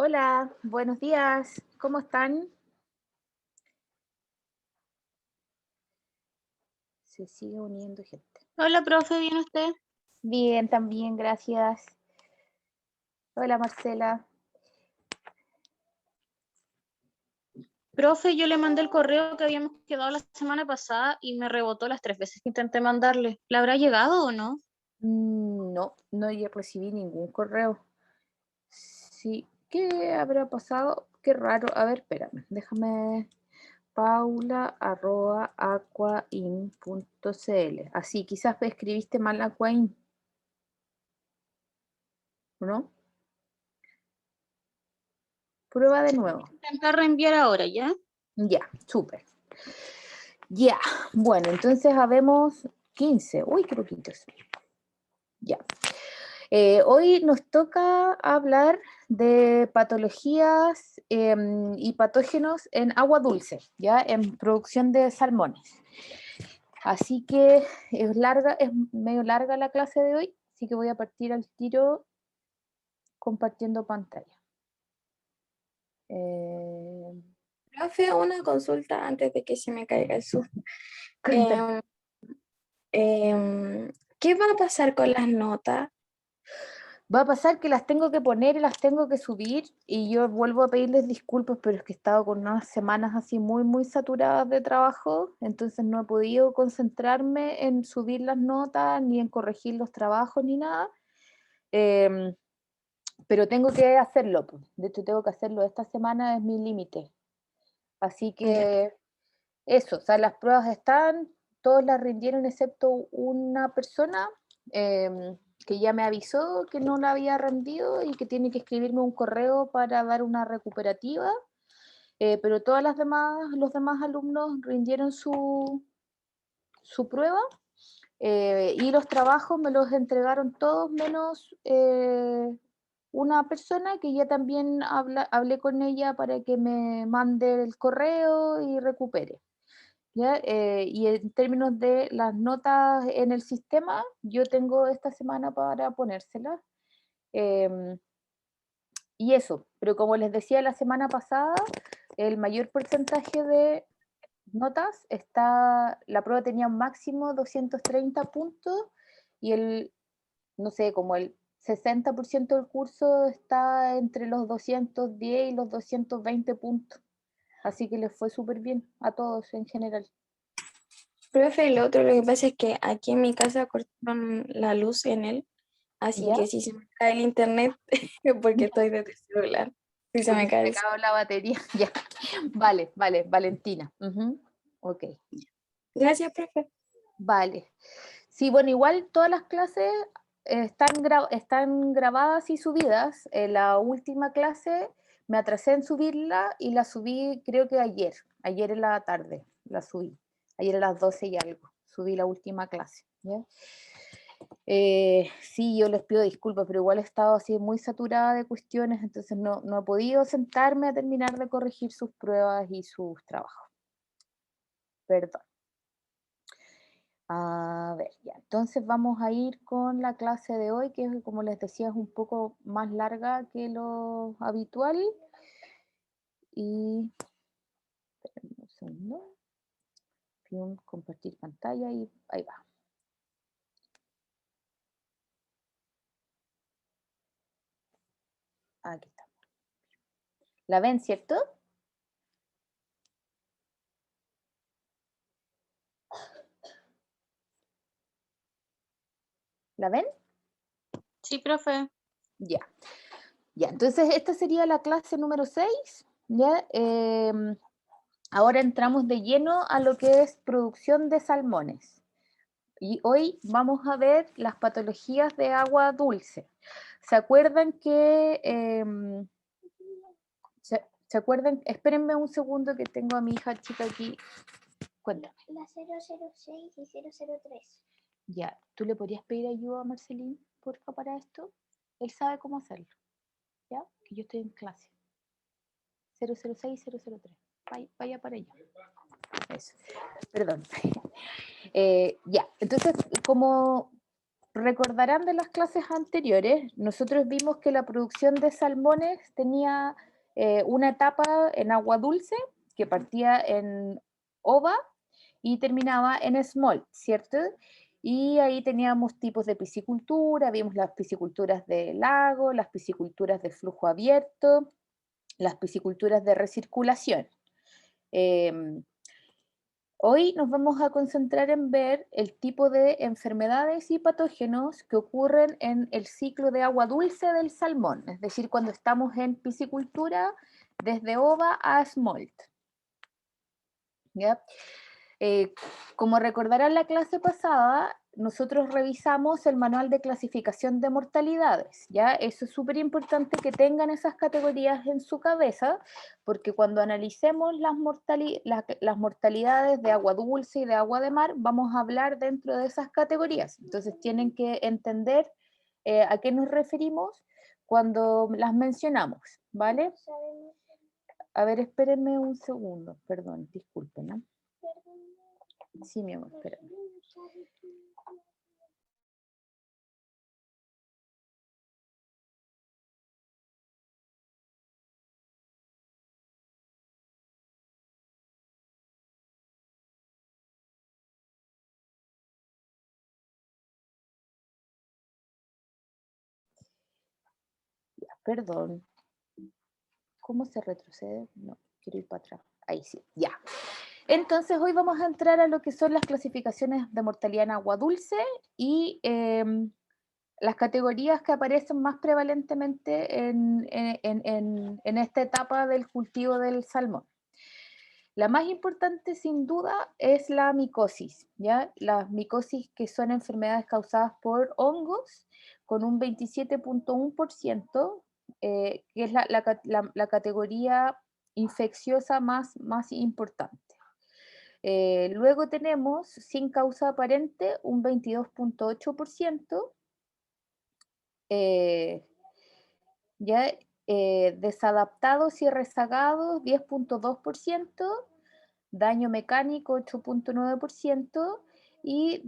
Hola, buenos días. ¿Cómo están? Se sigue uniendo gente. Hola, profe, ¿bien usted? Bien, también, gracias. Hola, Marcela. Profe, yo le mandé el correo que habíamos quedado la semana pasada y me rebotó las 3 veces que intenté mandarle. ¿Le habrá llegado o no? No, no recibí ningún correo. Sí, ¿qué habrá pasado? Qué raro. A ver, espérame, déjame. paula@aquain.cl. Así, quizás escribiste mal Aquain, ¿no? Prueba de nuevo. Intentar reenviar ahora, ¿ya? Ya, súper. Ya, bueno, entonces habemos 15. Uy, qué poquitos. Ya. Hoy nos toca hablar de patologías y patógenos en agua dulce, ¿ya? En producción de salmones. Así que es medio larga la clase de hoy, así que voy a partir al tiro compartiendo pantalla. Eh, Profe, una consulta antes de que se me caiga el Zoom. cuéntame. Em, ¿Qué va a pasar con las notas? Va a pasar que las tengo que poner y las tengo que subir y yo vuelvo a pedirles disculpas, pero es que he estado con unas semanas así muy saturadas de trabajo, entonces no he podido concentrarme en subir las notas, ni en corregir los trabajos, ni nada. Em, pero tengo que hacerlo, pues. De hecho tengo que hacerlo esta semana, es mi límite. Así Ya. que eso, o sea, las pruebas están, todos las rindieron excepto una persona que ya me avisó que no la había rendido y que tiene que escribirme un correo para dar una recuperativa, pero todas las demás, los demás alumnos rindieron su prueba y los trabajos me los entregaron todos menos una persona que ya también hablé con ella para que me mande el correo y recupere. ¿Ya? Y en términos de las notas en el sistema, yo tengo esta semana para ponérselas. em, y eso, pero como les decía la semana pasada, el mayor porcentaje de notas la prueba tenía un máximo 230 puntos y no sé, como el 60% del curso está entre los 210 y los 220 puntos. Así que les fue súper bien a todos en general. Profe, lo otro, lo que pasa es que aquí en mi casa cortaron la luz en él, así ¿Ya? que si se me cae el internet, porque estoy desde el celular, si se Porque me se cae me el acabó la batería. Ya. Vale, vale, Valentina. Ujú. Ok, Gracias, profe. vale. Sí, bueno, igual todas las clases están grabadas y subidas. La última clase me atrasé en subirla y la subí creo que ayer en la tarde la subí. Ayer a las 12 y algo, subí la última clase. ¿Ya? Sí, yo les pido disculpas, pero igual he estado así muy saturada de cuestiones, entonces no he podido sentarme a terminar de corregir sus pruebas y sus trabajos. Perdón. A ver, ya. Entonces vamos a ir con la clase de hoy, que como les decía es un poco más larga que lo habitual. Y espérenme un segundo. Compartir pantalla y ahí va. Aquí está. ¿La ven, cierto? ¿La ven? Sí, profe. Ya. Ya, entonces esta sería la clase número 6. ¿Ya? Ahora entramos de lleno a lo que es producción de salmones. Y hoy vamos a ver las patologías de agua dulce. ¿Se acuerdan que... ¿se acuerdan? Espérenme un segundo que tengo a mi hija chica aquí. Cuéntame. La 006 y 003. Ya, ¿tú le podrías pedir ayuda a Marcelín, porfa, para esto? Él sabe cómo hacerlo, ¿ya? Que yo estoy en clase. 006 y 003. Vaya para allá. Eso. Perdón. Ya, entonces, como recordarán de las clases anteriores, nosotros vimos que la producción de salmones tenía una etapa en agua dulce, que partía en ova y terminaba en smolt, ¿cierto? Y ahí teníamos tipos de piscicultura, vimos las pisciculturas de lago, las pisciculturas de flujo abierto, las pisciculturas de recirculación. Hoy nos vamos a concentrar en ver el tipo de enfermedades y patógenos que ocurren en el ciclo de agua dulce del salmón, es decir, cuando estamos en piscicultura desde ova a smolt. ¿Ya? Como recordarán la clase pasada, nosotros revisamos el manual de clasificación de mortalidades, ¿ya? Eso es súper importante que tengan esas categorías en su cabeza, porque cuando analicemos las mortalidades de agua dulce y de agua de mar, vamos a hablar dentro de esas categorías. Entonces tienen que entender a qué nos referimos cuando las mencionamos, ¿vale? A ver, espérenme un segundo, perdón, disculpen, ¿no? Sí, mi amor, espérame. Ya, perdón. ¿Cómo se retrocede? No, quiero ir para atrás. Ahí sí, ya. Entonces hoy vamos a entrar a lo que son las clasificaciones de mortalidad en agua dulce y las categorías que aparecen más prevalentemente en esta etapa del cultivo del salmón. La más importante sin duda es la micosis, ¿ya? Las micosis que son enfermedades causadas por hongos con un 27.1%, que es la categoría infecciosa más importante. Luego tenemos sin causa aparente un 22.8%, ya desadaptados y rezagados 10.2%, daño mecánico 8.9%, y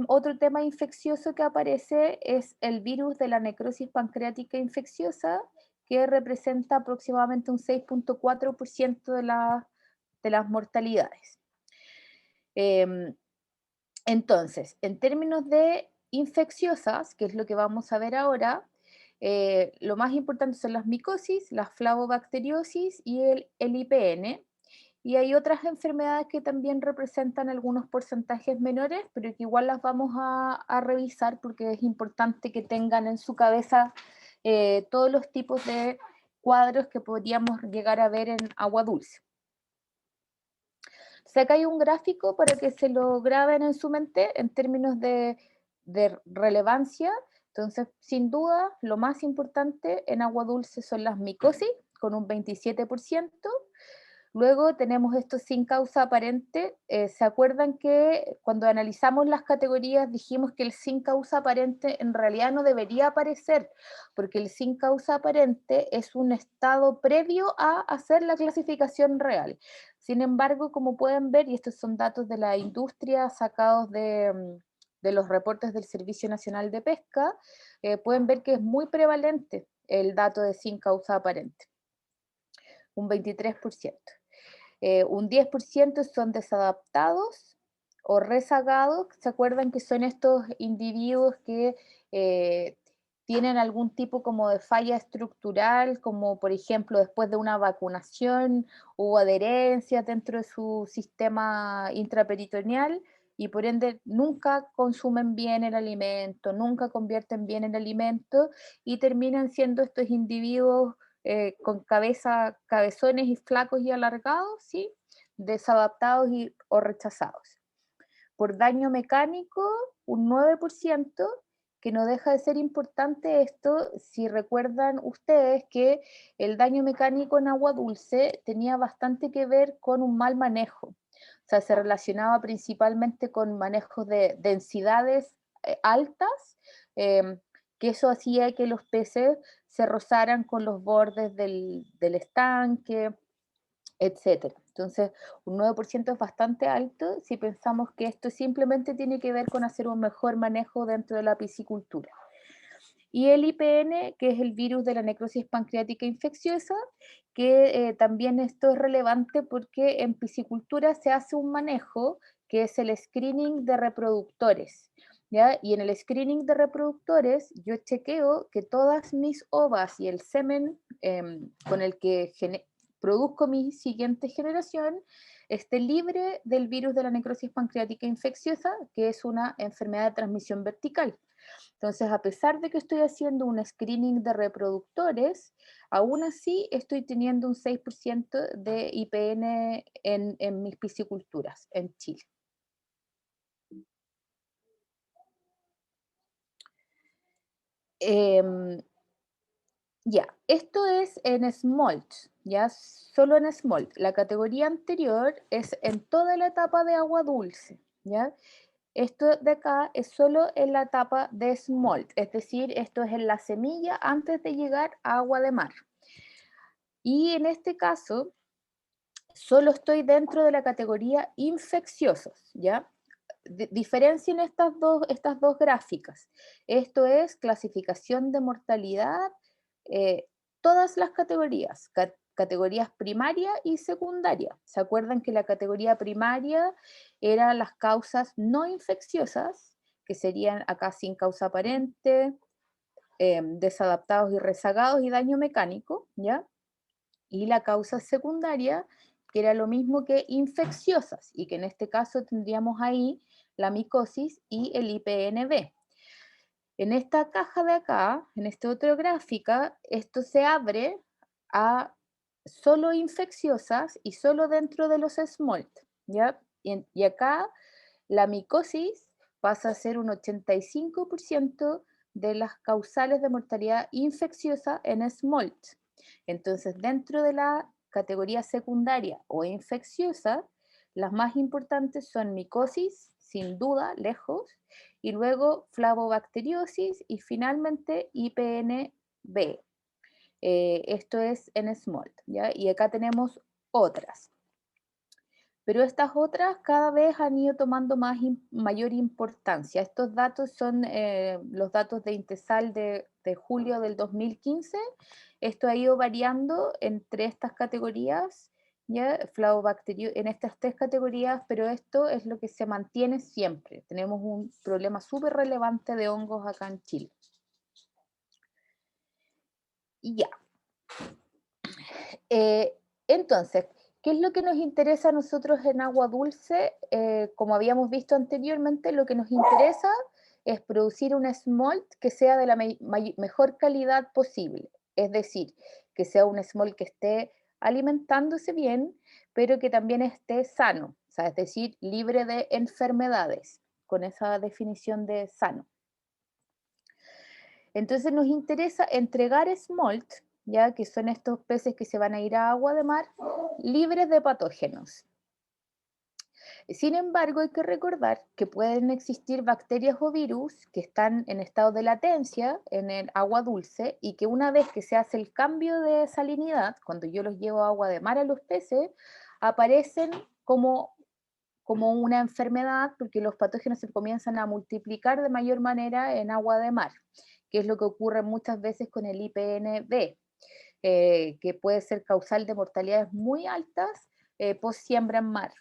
otro tema infeccioso que aparece es el virus de la necrosis pancreática infecciosa, que representa aproximadamente un 6.4% de las mortalidades. Entonces, en términos de infecciosas, que es lo que vamos a ver ahora, lo más importante son las micosis, la flavobacteriosis y el IPN. Y hay otras enfermedades que también representan algunos porcentajes menores, pero que igual las vamos a revisar porque es importante que tengan en su cabeza todos los tipos de cuadros que podríamos llegar a ver en agua dulce. O sea, acá hay un gráfico para que se lo graben en su mente en términos de relevancia. Entonces, sin duda, lo más importante en agua dulce son las micosis, con un 27%. Luego tenemos esto sin causa aparente. ¿Se acuerdan que cuando analizamos las categorías dijimos que el sin causa aparente en realidad no debería aparecer? Porque el sin causa aparente es un estado previo a hacer la clasificación real. Sin embargo, como pueden ver, y estos son datos de la industria sacados de los reportes del Servicio Nacional de Pesca, pueden ver que es muy prevalente el dato de sin causa aparente, un 23%. Un 10% son desadaptados o rezagados. ¿Se acuerdan que son estos individuos que tienen algún tipo como de falla estructural, como por ejemplo después de una vacunación hubo adherencias dentro de su sistema intraperitoneal y por ende nunca consumen bien el alimento, nunca convierten bien el alimento y terminan siendo estos individuos con cabezones y flacos y alargados, ¿sí? Desadaptados o rechazados. por daño mecánico, un 9%, que no deja de ser importante esto, si recuerdan ustedes que el daño mecánico en agua dulce tenía bastante que ver con un mal manejo. O sea, se relacionaba principalmente con manejos de densidades altas, que eso hacía que los peces se rozaran con los bordes del estanque, etcétera. Entonces, un 9% es bastante alto si pensamos que esto simplemente tiene que ver con hacer un mejor manejo dentro de la piscicultura. Y el IPN, que es el virus de la necrosis pancreática infecciosa, que también esto es relevante porque en piscicultura se hace un manejo que es el screening de reproductores, ¿ya? Y en el screening de reproductores yo chequeo que todas mis ovas y el semen con el que produzco mi siguiente generación esté libre del virus de la necrosis pancreática infecciosa, que es una enfermedad de transmisión vertical. Entonces, a pesar de que estoy haciendo un screening de reproductores, aún así estoy teniendo un 6% de IPN en mis pisciculturas en Chile. Ya, esto es en smolt, ya, solo en smolt. La categoría anterior es en toda la etapa de agua dulce, ya. Esto de acá es solo en la etapa de smolt, es decir, esto es en la semilla antes de llegar a agua de mar. Y en este caso, solo estoy dentro de la categoría infecciosos, ¿ya? Diferencien estas dos gráficas. Esto es clasificación de mortalidad, todas las categorías, categorías primaria y secundaria. ¿Se acuerdan que la categoría primaria eran las causas no infecciosas, que serían acá sin causa aparente, desadaptados y rezagados y daño mecánico, ¿ya? Y la causa secundaria, que era lo mismo que infecciosas, y que en este caso tendríamos ahí la micosis y el IPNB. En esta caja de acá, en esta otra gráfica, esto se abre a solo infecciosas y solo dentro de los smolt, ¿ya? Y acá la micosis pasa a ser un 85% de las causales de mortalidad infecciosa en smolt. Entonces, dentro de la categoría secundaria o infecciosa, las más importantes son micosis, sin duda, lejos, y luego flavobacteriosis y finalmente IPNB. Esto es en smolt, ¿ya? Y acá tenemos otras. Pero estas otras cada vez han ido tomando mayor importancia. Estos datos son los datos de Intesal de julio del 2015. Esto ha ido variando entre estas categorías, ¿ya? En estas tres categorías, pero esto es lo que se mantiene siempre. Tenemos un problema súper relevante de hongos acá en Chile. Y ya. Entonces, ¿qué es lo que nos interesa a nosotros en agua dulce? Como habíamos visto anteriormente, lo que nos interesa es producir un smolt que sea de la mejor calidad posible. Es decir, que sea un smolt que esté alimentándose bien, pero que también esté sano, o sea, es decir, libre de enfermedades, con esa definición de sano. Entonces nos interesa entregar smolt, ya que son estos peces que se van a ir a agua de mar, libres de patógenos. Sin embargo, hay que recordar que pueden existir bacterias o virus que están en estado de latencia en el agua dulce y que una vez que se hace el cambio de salinidad, cuando yo los llevo a agua de mar a los peces, aparecen como una enfermedad porque los patógenos se comienzan a multiplicar de mayor manera en agua de mar, que es lo que ocurre muchas veces con el IPNB, que puede ser causal de mortalidades muy altas post siembra en mar.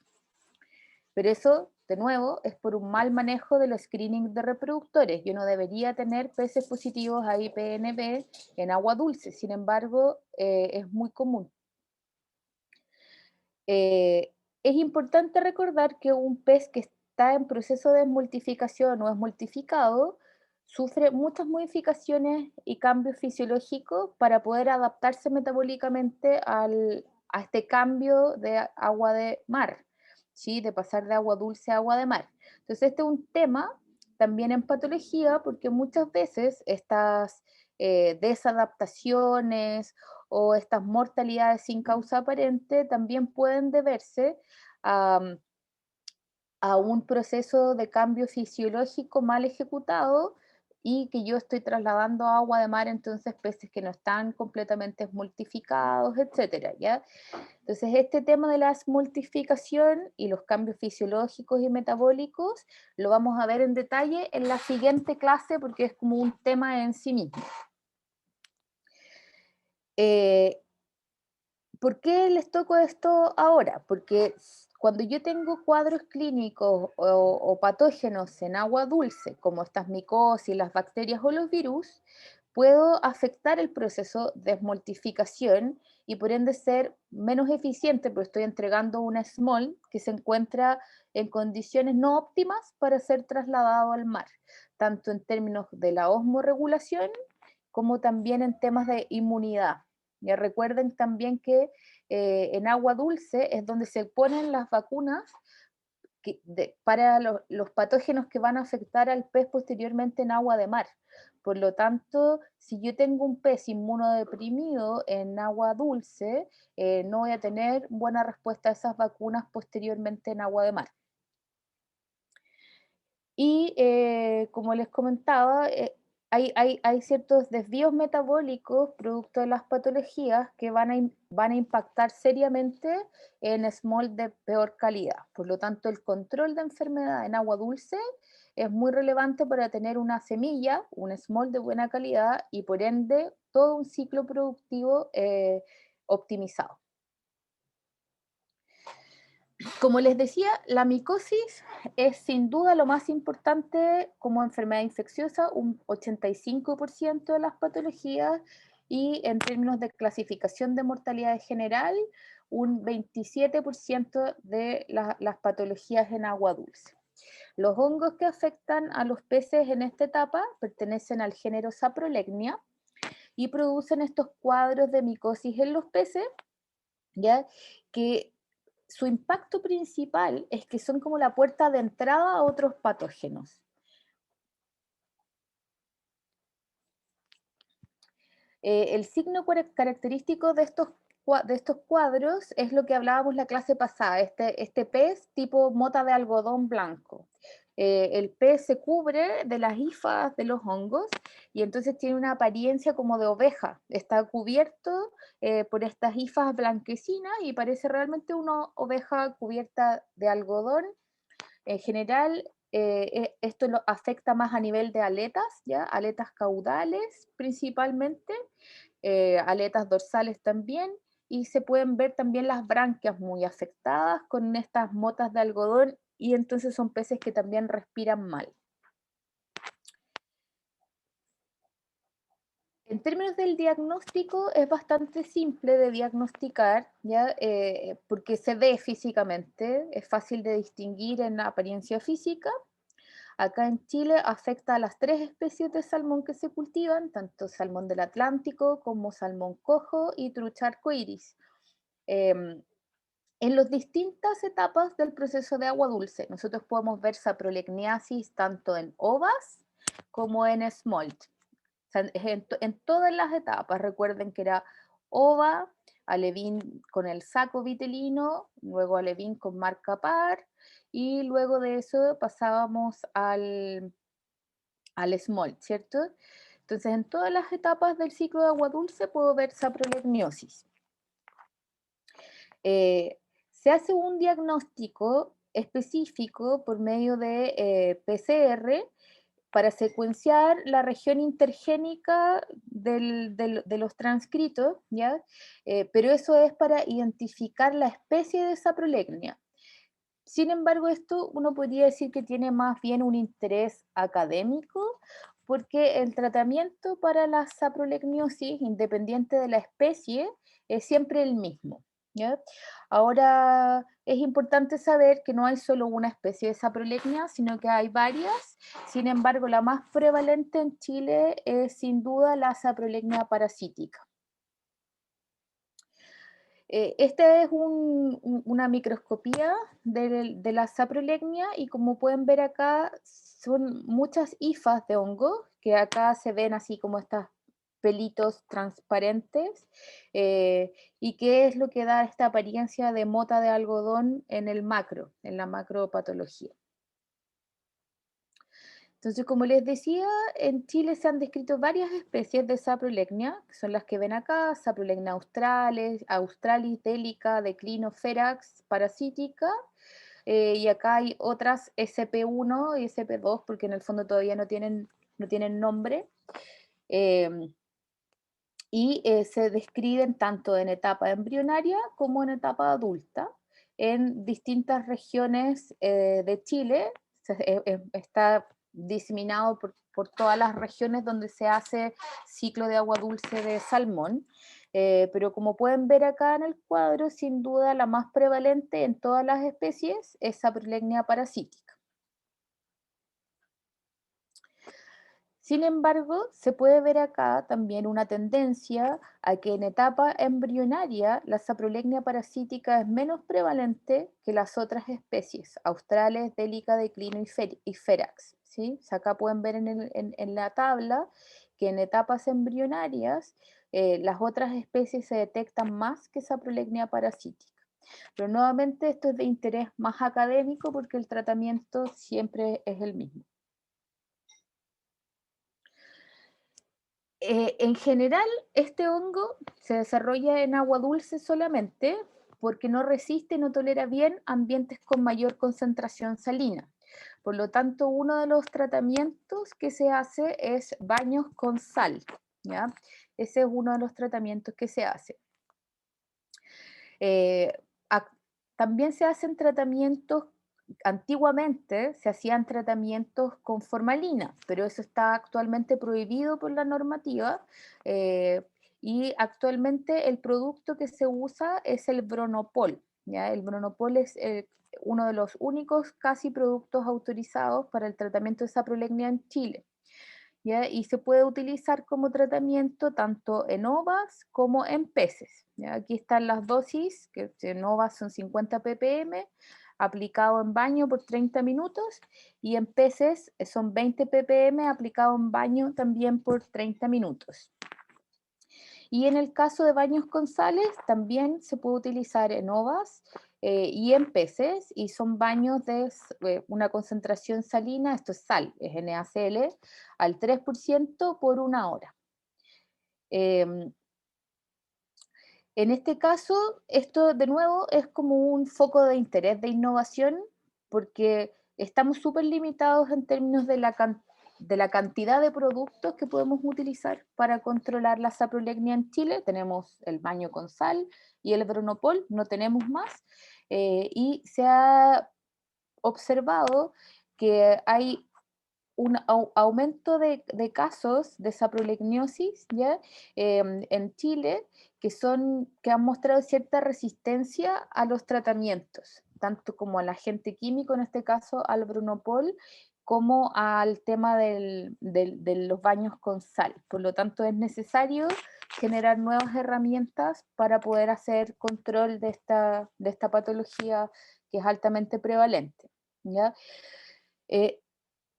Pero eso, de nuevo, es por un mal manejo de los screenings de reproductores. Yo no debería tener peces positivos a IPNB en agua dulce, sin embargo, es muy común. Es importante recordar que un pez que está en proceso de desmultificación o desmultificado sufre muchas modificaciones y cambios fisiológicos para poder adaptarse metabólicamente a este cambio de agua de mar. ¿sí? De pasar de agua dulce a agua de mar. Entonces este es un tema también en patología, porque muchas veces estas desadaptaciones o estas mortalidades sin causa aparente también pueden deberse a un proceso de cambio fisiológico mal ejecutado y que yo estoy trasladando a agua de mar, entonces peces que no están completamente esmoltificados, etcétera, ¿ya? Entonces este tema de la esmoltificación y los cambios fisiológicos y metabólicos lo vamos a ver en detalle en la siguiente clase porque es como un tema en sí mismo. ¿Por qué les toco esto ahora? Porque cuando yo tengo cuadros clínicos o patógenos en agua dulce, como estas micosis, las bacterias o los virus, puedo afectar el proceso de esmoltificación y por ende ser menos eficiente, porque estoy entregando una esmol que se encuentra en condiciones no óptimas para ser trasladado al mar, tanto en términos de la osmorregulación como también en temas de inmunidad. Ya recuerden también que en agua dulce es donde se ponen las vacunas para los patógenos que van a afectar al pez posteriormente en agua de mar. Por lo tanto, si yo tengo un pez inmunodeprimido en agua dulce, no voy a tener buena respuesta a esas vacunas posteriormente en agua de mar. Y como les comentaba, hay ciertos desvíos metabólicos producto de las patologías que van a impactar seriamente en smol de peor calidad. Por lo tanto, el control de enfermedad en agua dulce es muy relevante para tener una semilla, un smol de buena calidad y por ende todo un ciclo productivo optimizado. Como les decía, la micosis es sin duda lo más importante como enfermedad infecciosa, un 85% de las patologías y en términos de clasificación de mortalidad general, un 27% de las patologías en agua dulce. Los hongos que afectan a los peces en esta etapa pertenecen al género Saprolegnia y producen estos cuadros de micosis en los peces, ¿ya? Que su impacto principal es que son como la puerta de entrada a otros patógenos. El signo característico de estos cuadros es lo que hablábamos la clase pasada, este pez tipo mota de algodón blanco. El pez se cubre de las hifas de los hongos y entonces tiene una apariencia como de oveja. Está cubierto por estas hifas blanquecinas y parece realmente una oveja cubierta de algodón. En general, esto lo afecta más a nivel de aletas, ¿ya? Aletas caudales principalmente, aletas dorsales también, y se pueden ver también las branquias muy afectadas con estas motas de algodón y entonces son peces que también respiran mal. En términos del diagnóstico es bastante simple de diagnosticar, ¿ya? Porque se ve físicamente, es fácil de distinguir en la apariencia física. Acá en Chile afecta a las 3 especies de salmón que se cultivan, tanto salmón del Atlántico como salmón cojo y trucha arcoíris. En las distintas etapas del proceso de agua dulce, nosotros podemos ver saprolegniasis tanto en ovas como en smolt. O sea, en todas las etapas, recuerden que era ova, alevín con el saco vitelino, luego alevín con marca par, y luego de eso pasábamos al smolt, ¿cierto? Entonces, en todas las etapas del ciclo de agua dulce puedo ver saprolegnosis. Se hace un diagnóstico específico por medio de PCR para secuenciar la región intergénica de los transcritos, ¿ya? Pero eso es para identificar la especie de saprolegnia. Sin embargo, esto uno podría decir que tiene más bien un interés académico, porque el tratamiento para la saprolegnosis, independiente de la especie, es siempre el mismo, ¿ya? Ahora, es importante saber que no hay solo una especie de saprolegnia, sino que hay varias. Sin embargo, la más prevalente en Chile es sin duda la saprolegnia parasítica. Esta es una microscopía de la saprolegnia y como pueden ver acá son muchas hifas de hongo que acá se ven así como estas pelitos transparentes y que es lo que da esta apariencia de mota de algodón en el macro, en la macropatología. Entonces, como les decía, en Chile se han descrito varias especies de saprolegnia, que son las que ven acá: Saprolegnia australis, delica, declinoferax, parasítica, y acá hay otras SP1 y SP2, porque en el fondo todavía no tienen nombre, y se describen tanto en etapa embrionaria como en etapa adulta, en distintas regiones de Chile. Está diseminado por todas las regiones donde se hace ciclo de agua dulce de salmón, pero como pueden ver acá en el cuadro, sin duda la más prevalente en todas las especies es Saprolegnia parasítica. Sin embargo, se puede ver acá también una tendencia a que en etapa embrionaria la saprolegnia parasítica es menos prevalente que las otras especies, australes, delica, declino y ferax. ¿Sí? O sea, acá pueden ver en la tabla que en etapas embrionarias las otras especies se detectan más que saprolegnia parasítica. Pero nuevamente esto es de interés más académico porque el tratamiento siempre es el mismo. En general, este hongo se desarrolla en agua dulce solamente porque no resiste y no tolera bien ambientes con mayor concentración salina. Por lo tanto, uno de los tratamientos que se hace es baños con sal, ¿ya? Ese es uno de los tratamientos que se hace. También se hacen tratamientos. Antiguamente se hacían tratamientos con formalina, pero eso está actualmente prohibido por la normativa, y actualmente el producto que se usa es el Bronopol, ¿ya? El Bronopol es uno de los únicos casi productos autorizados para el tratamiento de saprolegnia en Chile, ¿ya? Y se puede utilizar como tratamiento tanto en ovas como en peces, ¿ya? Aquí están las dosis, que en ovas son 50 ppm, aplicado en baño por 30 minutos, y en peces son 20 ppm aplicado en baño también por 30 minutos. Y en el caso de baños con sales, también se puede utilizar en ovas y en peces, y son baños de una concentración salina, esto es sal, es NaCl, al 3% por 1 hora. En este caso, esto de nuevo es como un foco de interés de innovación, porque estamos súper limitados en términos de la cantidad de productos que podemos utilizar para controlar la saprolegnia en Chile. Tenemos el baño con sal y el Bronopol, no tenemos más, y se ha observado que hay un aumento de casos de saprolegnosis, ¿ya? En Chile, que han mostrado cierta resistencia a los tratamientos, tanto como al agente químico, en este caso al Bronopol, como al tema de los baños con sal. Por lo tanto, es necesario generar nuevas herramientas para poder hacer control de esta patología que es altamente prevalente, ¿ya?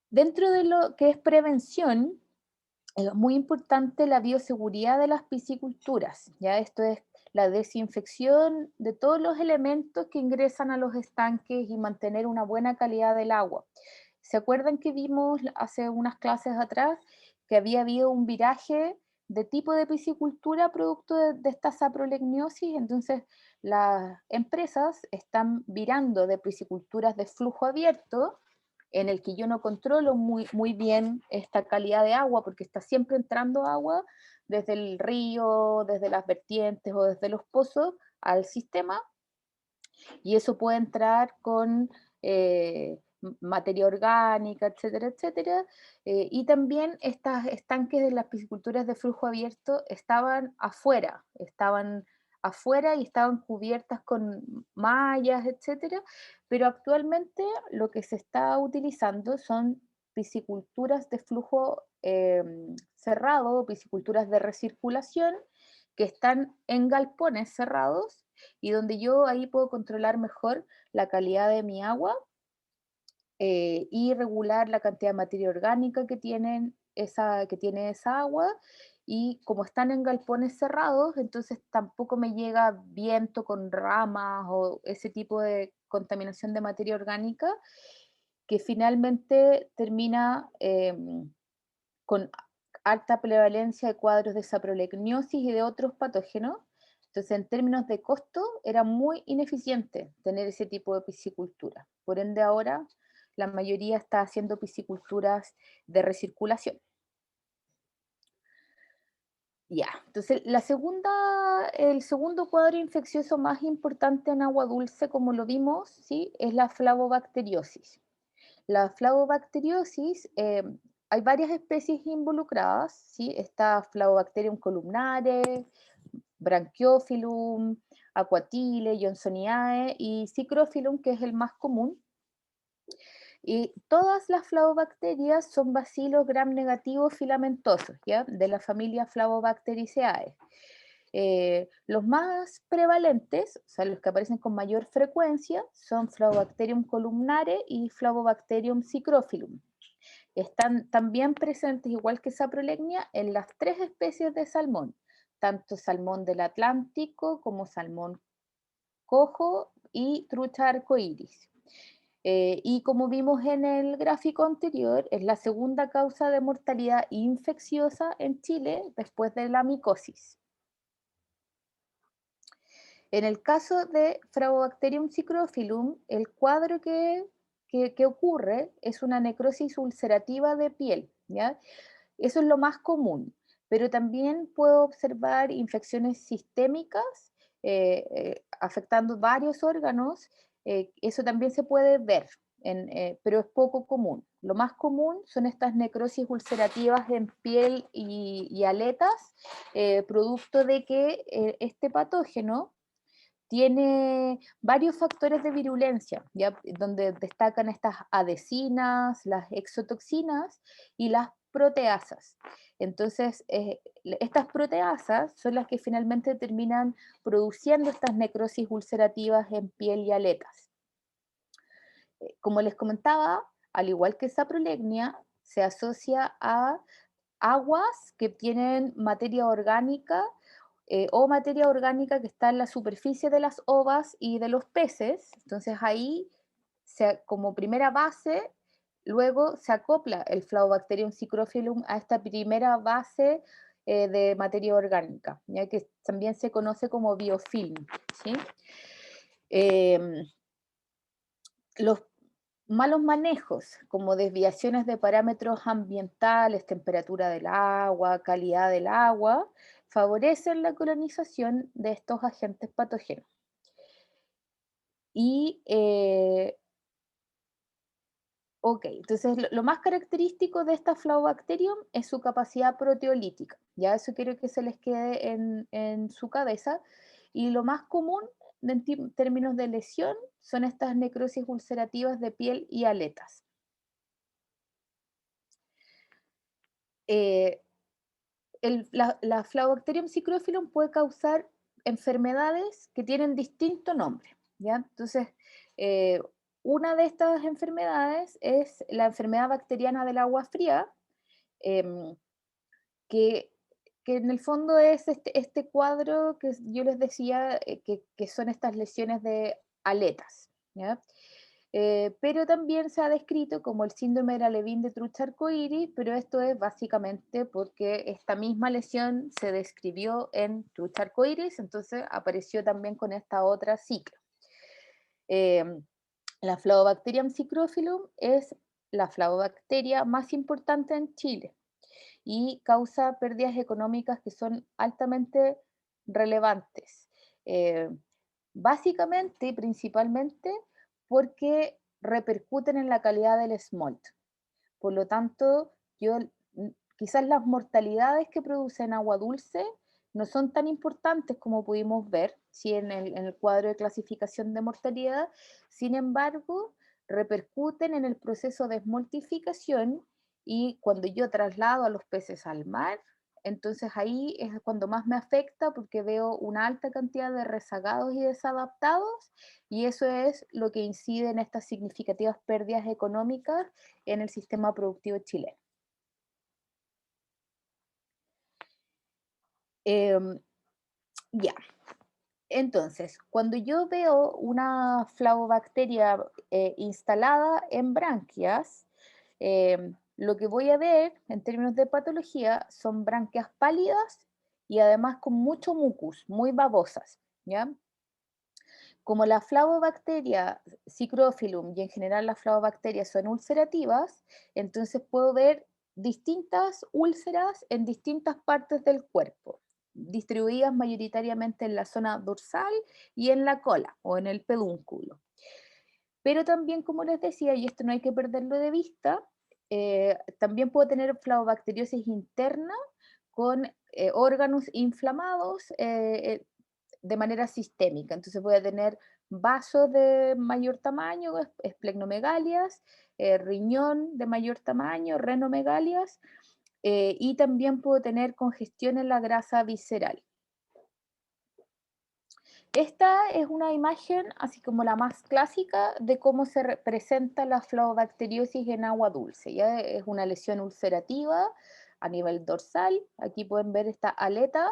Dentro de lo que es prevención, es muy importante la bioseguridad de las pisciculturas, ¿ya? Esto es la desinfección de todos los elementos que ingresan a los estanques y mantener una buena calidad del agua. ¿Se acuerdan que vimos hace unas clases atrás que había habido un viraje de tipo de piscicultura producto de esta saprolegnosis? Entonces, las empresas están virando de pisciculturas de flujo abierto, en el que yo no controlo muy bien esta calidad de agua, porque está siempre entrando agua desde el río, desde las vertientes o desde los pozos al sistema, y eso puede entrar con materia orgánica, etcétera, etcétera. Y también estos estanques de las pisciculturas de flujo abierto estaban afuera y estaban cubiertas con mallas, etcétera, pero actualmente lo que se está utilizando son pisciculturas de flujo cerrado, pisciculturas de recirculación, que están en galpones cerrados y donde yo ahí puedo controlar mejor la calidad de mi agua y regular la cantidad de materia orgánica que tiene esa agua, y como están en galpones cerrados, entonces tampoco me llega viento con ramas o ese tipo de contaminación de materia orgánica que finalmente termina con alta prevalencia de cuadros de saprolegnosis y de otros patógenos. Entonces, en términos de costo, era muy ineficiente tener ese tipo de piscicultura. Por ende, ahora la mayoría está haciendo pisciculturas de recirculación. Ya, entonces el segundo cuadro infeccioso más importante en agua dulce, como lo vimos, ¿sí? Es la flavobacteriosis. La flavobacteriosis, hay varias especies involucradas, ¿sí? Está Flavobacterium columnare, Branchiophyllum, Aquatile, Johnsoniae y Psychrophyllum, que es el más común. Y todas las flavobacterias son bacilos gram negativos filamentosos, ¿ya? De la familia Flavobacteriaceae. Los más prevalentes, o sea, los que aparecen con mayor frecuencia, son Flavobacterium columnare y Flavobacterium psychrophyllum. Están también presentes, igual que Saprolegnia, en las 3 especies de salmón, tanto salmón del Atlántico como salmón cojo y trucha arcoíris. Y como vimos en el gráfico anterior, es la segunda causa de mortalidad infecciosa en Chile después de la micosis. En el caso de Phragobacterium psychrophyllum, el cuadro que ocurre es una necrosis ulcerativa de piel, ¿ya? Eso es lo más común, pero también puedo observar infecciones sistémicas afectando varios órganos. Eso también se puede ver, pero es poco común. Lo más común son estas necrosis ulcerativas en piel y aletas, producto de que este patógeno tiene varios factores de virulencia, ¿ya? Donde destacan estas adhesinas, las exotoxinas y las proteasas. Entonces, estas proteasas son las que finalmente terminan produciendo estas necrosis ulcerativas en piel y aletas. Como les comentaba, al igual que saprolegnia, se asocia a aguas que tienen materia orgánica o materia orgánica que está en la superficie de las ovas y de los peces. Entonces ahí, como primera base, luego se acopla el Flavobacterium psychrophyllum a esta primera base de materia orgánica, ya que también se conoce como biofilm, ¿sí? Los malos manejos, como desviaciones de parámetros ambientales, temperatura del agua, calidad del agua, favorecen la colonización de estos agentes patógenos. Y, entonces lo más característico de esta Flavobacterium es su capacidad proteolítica. Ya eso quiero que se les quede en su cabeza. Y lo más común en términos de lesión son estas necrosis ulcerativas de piel y aletas. La Flavobacterium psychrophyllum puede causar enfermedades que tienen distinto nombre, ¿ya? Entonces, una de estas enfermedades es la enfermedad bacteriana del agua fría, em, que, que en el fondo es este cuadro que yo les decía, que son estas lesiones de aletas, ¿ya? Pero también se ha descrito como el síndrome de la Levin de trucha arcoíris, pero esto es básicamente porque esta misma lesión se describió en trucha arcoíris, entonces apareció también con esta otra ciclo. La Flavobacterium psychrophyllum es la flavobacteria más importante en Chile y causa pérdidas económicas que son altamente relevantes. Eh, Básicamente y principalmente porque repercuten en la calidad del smolt. Por lo tanto, quizás las mortalidades que produce en agua dulce no son tan importantes como pudimos ver, ¿sí? en el cuadro de clasificación de mortalidad. Sin embargo, repercuten en el proceso de esmoltificación, y cuando yo traslado a los peces al mar, entonces ahí es cuando más me afecta porque veo una alta cantidad de rezagados y desadaptados, y eso es lo que incide en estas significativas pérdidas económicas en el sistema productivo chileno. Ya, entonces, cuando yo veo una flavobacteria instalada en branquias, lo que voy a ver en términos de patología son branquias pálidas y además con mucho mucus, muy babosas, ¿ya? Como la flavobacteria Psychrophilum y en general las flavobacterias son ulcerativas, entonces puedo ver distintas úlceras en distintas partes del cuerpo, distribuidas mayoritariamente en la zona dorsal y en la cola o en el pedúnculo. Pero también, como les decía, y esto no hay que perderlo de vista, también puedo tener flavobacteriosis interna con órganos inflamados de manera sistémica. Entonces voy a tener vasos de mayor tamaño, esplagnomegalias, riñón de mayor tamaño, renomegalias, y también puedo tener congestión en la grasa visceral. Esta es una imagen, así como la más clásica, de cómo se representa la flavobacteriosis en agua dulce. ¿Ya? Es una lesión ulcerativa a nivel dorsal. Aquí pueden ver esta aleta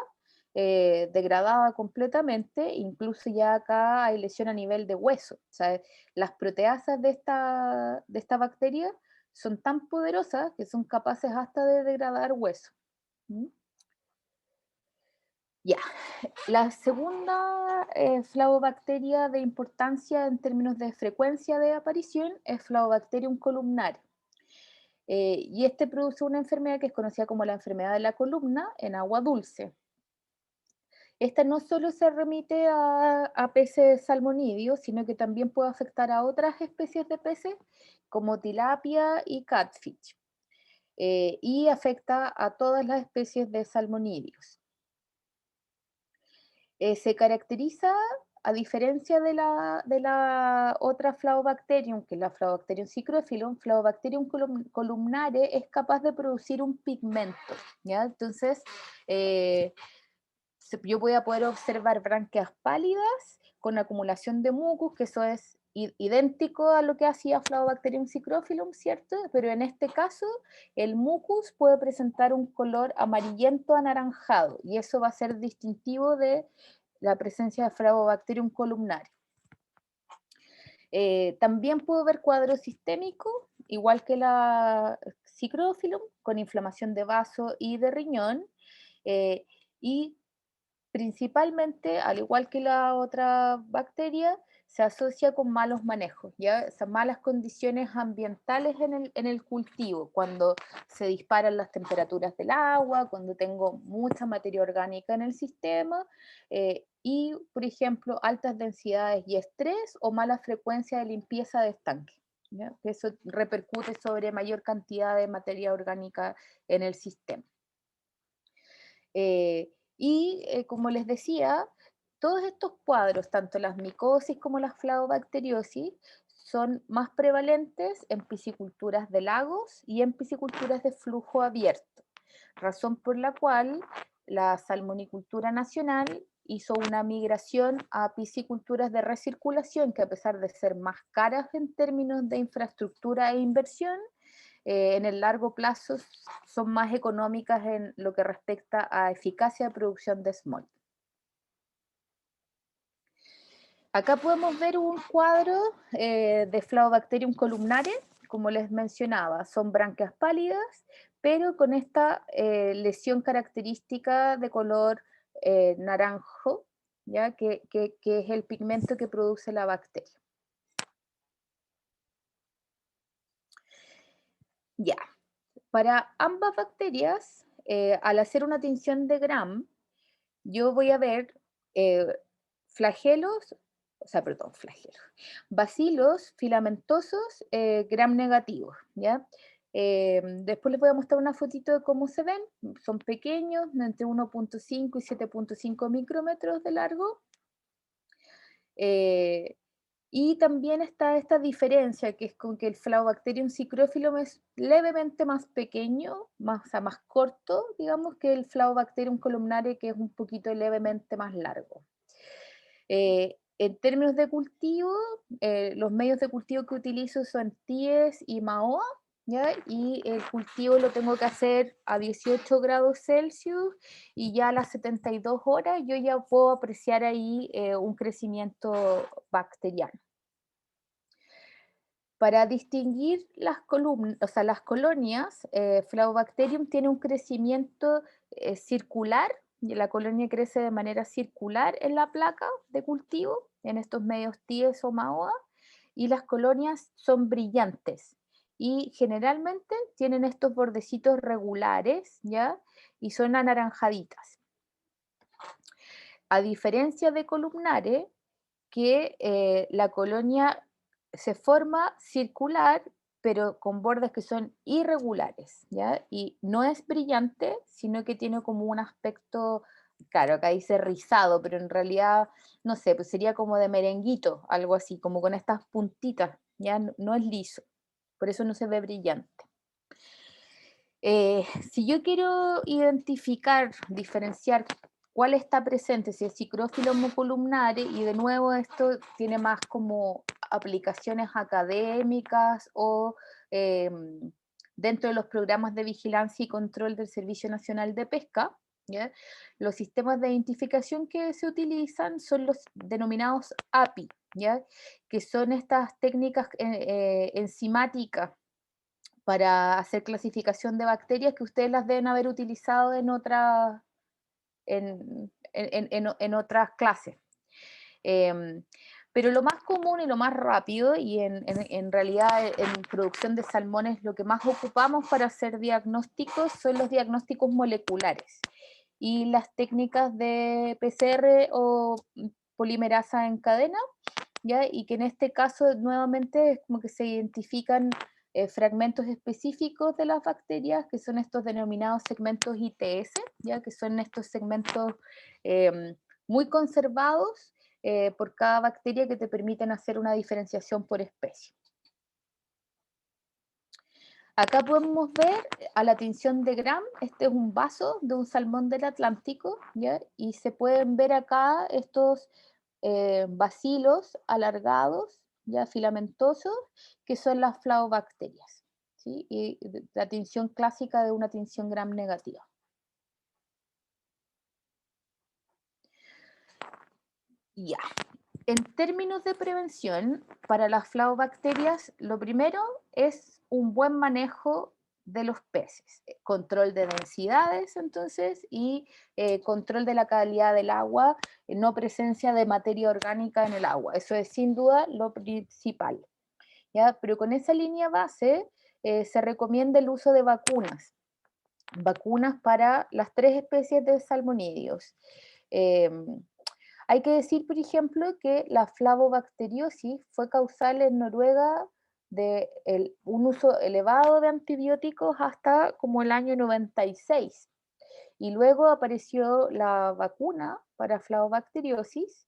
degradada completamente. Incluso ya acá hay lesión a nivel de hueso. O sea, las proteasas de esta bacteria son tan poderosas que son capaces hasta de degradar hueso. ¿Mm? Ya, la segunda flavobacteria de importancia en términos de frecuencia de aparición es Flavobacterium columnare. Y este produce una enfermedad que es conocida como la enfermedad de la columna en agua dulce. Esta no solo se remite a peces salmonídeos, sino que también puede afectar a otras especies de peces como tilapia y catfish. Y afecta a todas las especies de salmonídeos. Se caracteriza, a diferencia de la otra Flavobacterium, que es la Flavobacterium Psychrophilum, Flavobacterium columnare es capaz de producir un pigmento, ¿ya? Entonces, yo voy a poder observar branquias pálidas con acumulación de mucus, que eso es idéntico a lo que hacía Flavobacterium Psychrophilum, ¿cierto? Pero en este caso, el mucus puede presentar un color amarillento anaranjado, y eso va a ser distintivo de la presencia de Flavobacterium columnare. También puedo ver cuadro sistémico, igual que la Psychrophilum, con inflamación de vaso y de riñón, y principalmente, al igual que la otra bacteria, se asocia con malos manejos, ¿ya? Esas malas condiciones ambientales en el cultivo, cuando se disparan las temperaturas del agua, cuando tengo mucha materia orgánica en el sistema, y, por ejemplo, altas densidades y estrés o mala frecuencia de limpieza de estanque, ¿ya? Eso repercute sobre mayor cantidad de materia orgánica en el sistema. Como les decía, todos estos cuadros, tanto las micosis como las flavobacteriosis, son más prevalentes en pisciculturas de lagos y en pisciculturas de flujo abierto, razón por la cual la salmonicultura nacional hizo una migración a pisciculturas de recirculación que, a pesar de ser más caras en términos de infraestructura e inversión, en el largo plazo son más económicas en lo que respecta a eficacia de producción de esmolto. Acá podemos ver un cuadro de Flavobacterium columnare, como les mencionaba, son branquias pálidas, pero con esta lesión característica de color naranjo, ¿ya? Que es el pigmento que produce la bacteria. Ya, para ambas bacterias, al hacer una tinción de Gram, yo voy a ver bacilos filamentosos Gram negativos, ¿ya? Después les voy a mostrar una fotito de cómo se ven. Son pequeños, entre 1.5 y 7.5 micrómetros de largo. Y también está esta diferencia, que es con que el Flabobacterium psicrophyllum es levemente más pequeño, más, o sea, más corto, digamos, que el Flabobacterium columnare, que es un poquito levemente más largo. En términos de cultivo, los medios de cultivo que utilizo son TIES y MAOA, ¿ya? Y el cultivo lo tengo que hacer a 18 grados Celsius y ya a las 72 horas yo ya puedo apreciar ahí un crecimiento bacteriano. Para distinguir las columnas, o sea, las colonias, Flabobacterium tiene un crecimiento circular, y la colonia crece de manera circular en la placa de cultivo, en estos medios TIES o MAOA, y las colonias son brillantes y generalmente tienen estos bordecitos regulares, ¿ya? Y son anaranjaditas. A diferencia de columnares, que la colonia se forma circular, pero con bordes que son irregulares, ¿ya? Y no es brillante, sino que tiene como un aspecto, claro, acá dice rizado, pero en realidad, no sé, pues sería como de merenguito, algo así, como con estas puntitas, ¿ya? No es liso, por eso no se ve brillante. Si yo quiero identificar, diferenciar cuál está presente, si es Psicrophyllum o columnare, y de nuevo esto tiene más como aplicaciones académicas o dentro de los programas de vigilancia y control del Servicio Nacional de Pesca, ¿ya? Los sistemas de identificación que se utilizan son los denominados API, ¿ya? Que son estas técnicas enzimáticas para hacer clasificación de bacterias que ustedes las deben haber utilizado en otras, en otras clases. Pero lo más común y lo más rápido, y en realidad en producción de salmones lo que más ocupamos para hacer diagnósticos son los diagnósticos moleculares y las técnicas de PCR o polimerasa en cadena, ¿ya? Y que en este caso nuevamente es como que se identifican fragmentos específicos de las bacterias, que son estos denominados segmentos ITS, ¿ya? Que son estos segmentos muy conservados por cada bacteria que te permiten hacer una diferenciación por especie. Acá podemos ver a la tinción de Gram, este es un vaso de un salmón del Atlántico, ¿ya? Y se pueden ver acá estos bacilos alargados, ya filamentosos, que son las flabobacterias, ¿sí? Y la tinción clásica de una tinción Gram negativa. Ya. En términos de prevención, para las flabobacterias, lo primero es un buen manejo de los peces, control de densidades entonces y control de la calidad del agua, no presencia de materia orgánica en el agua, eso es sin duda lo principal, ¿ya? Pero con esa línea base se recomienda el uso de vacunas para las 3 especies de salmonídeos. Hay que decir, por ejemplo, que la flavobacteriosis fue causal en Noruega de un uso elevado de antibióticos hasta como el año 96. Y luego apareció la vacuna para flavobacteriosis,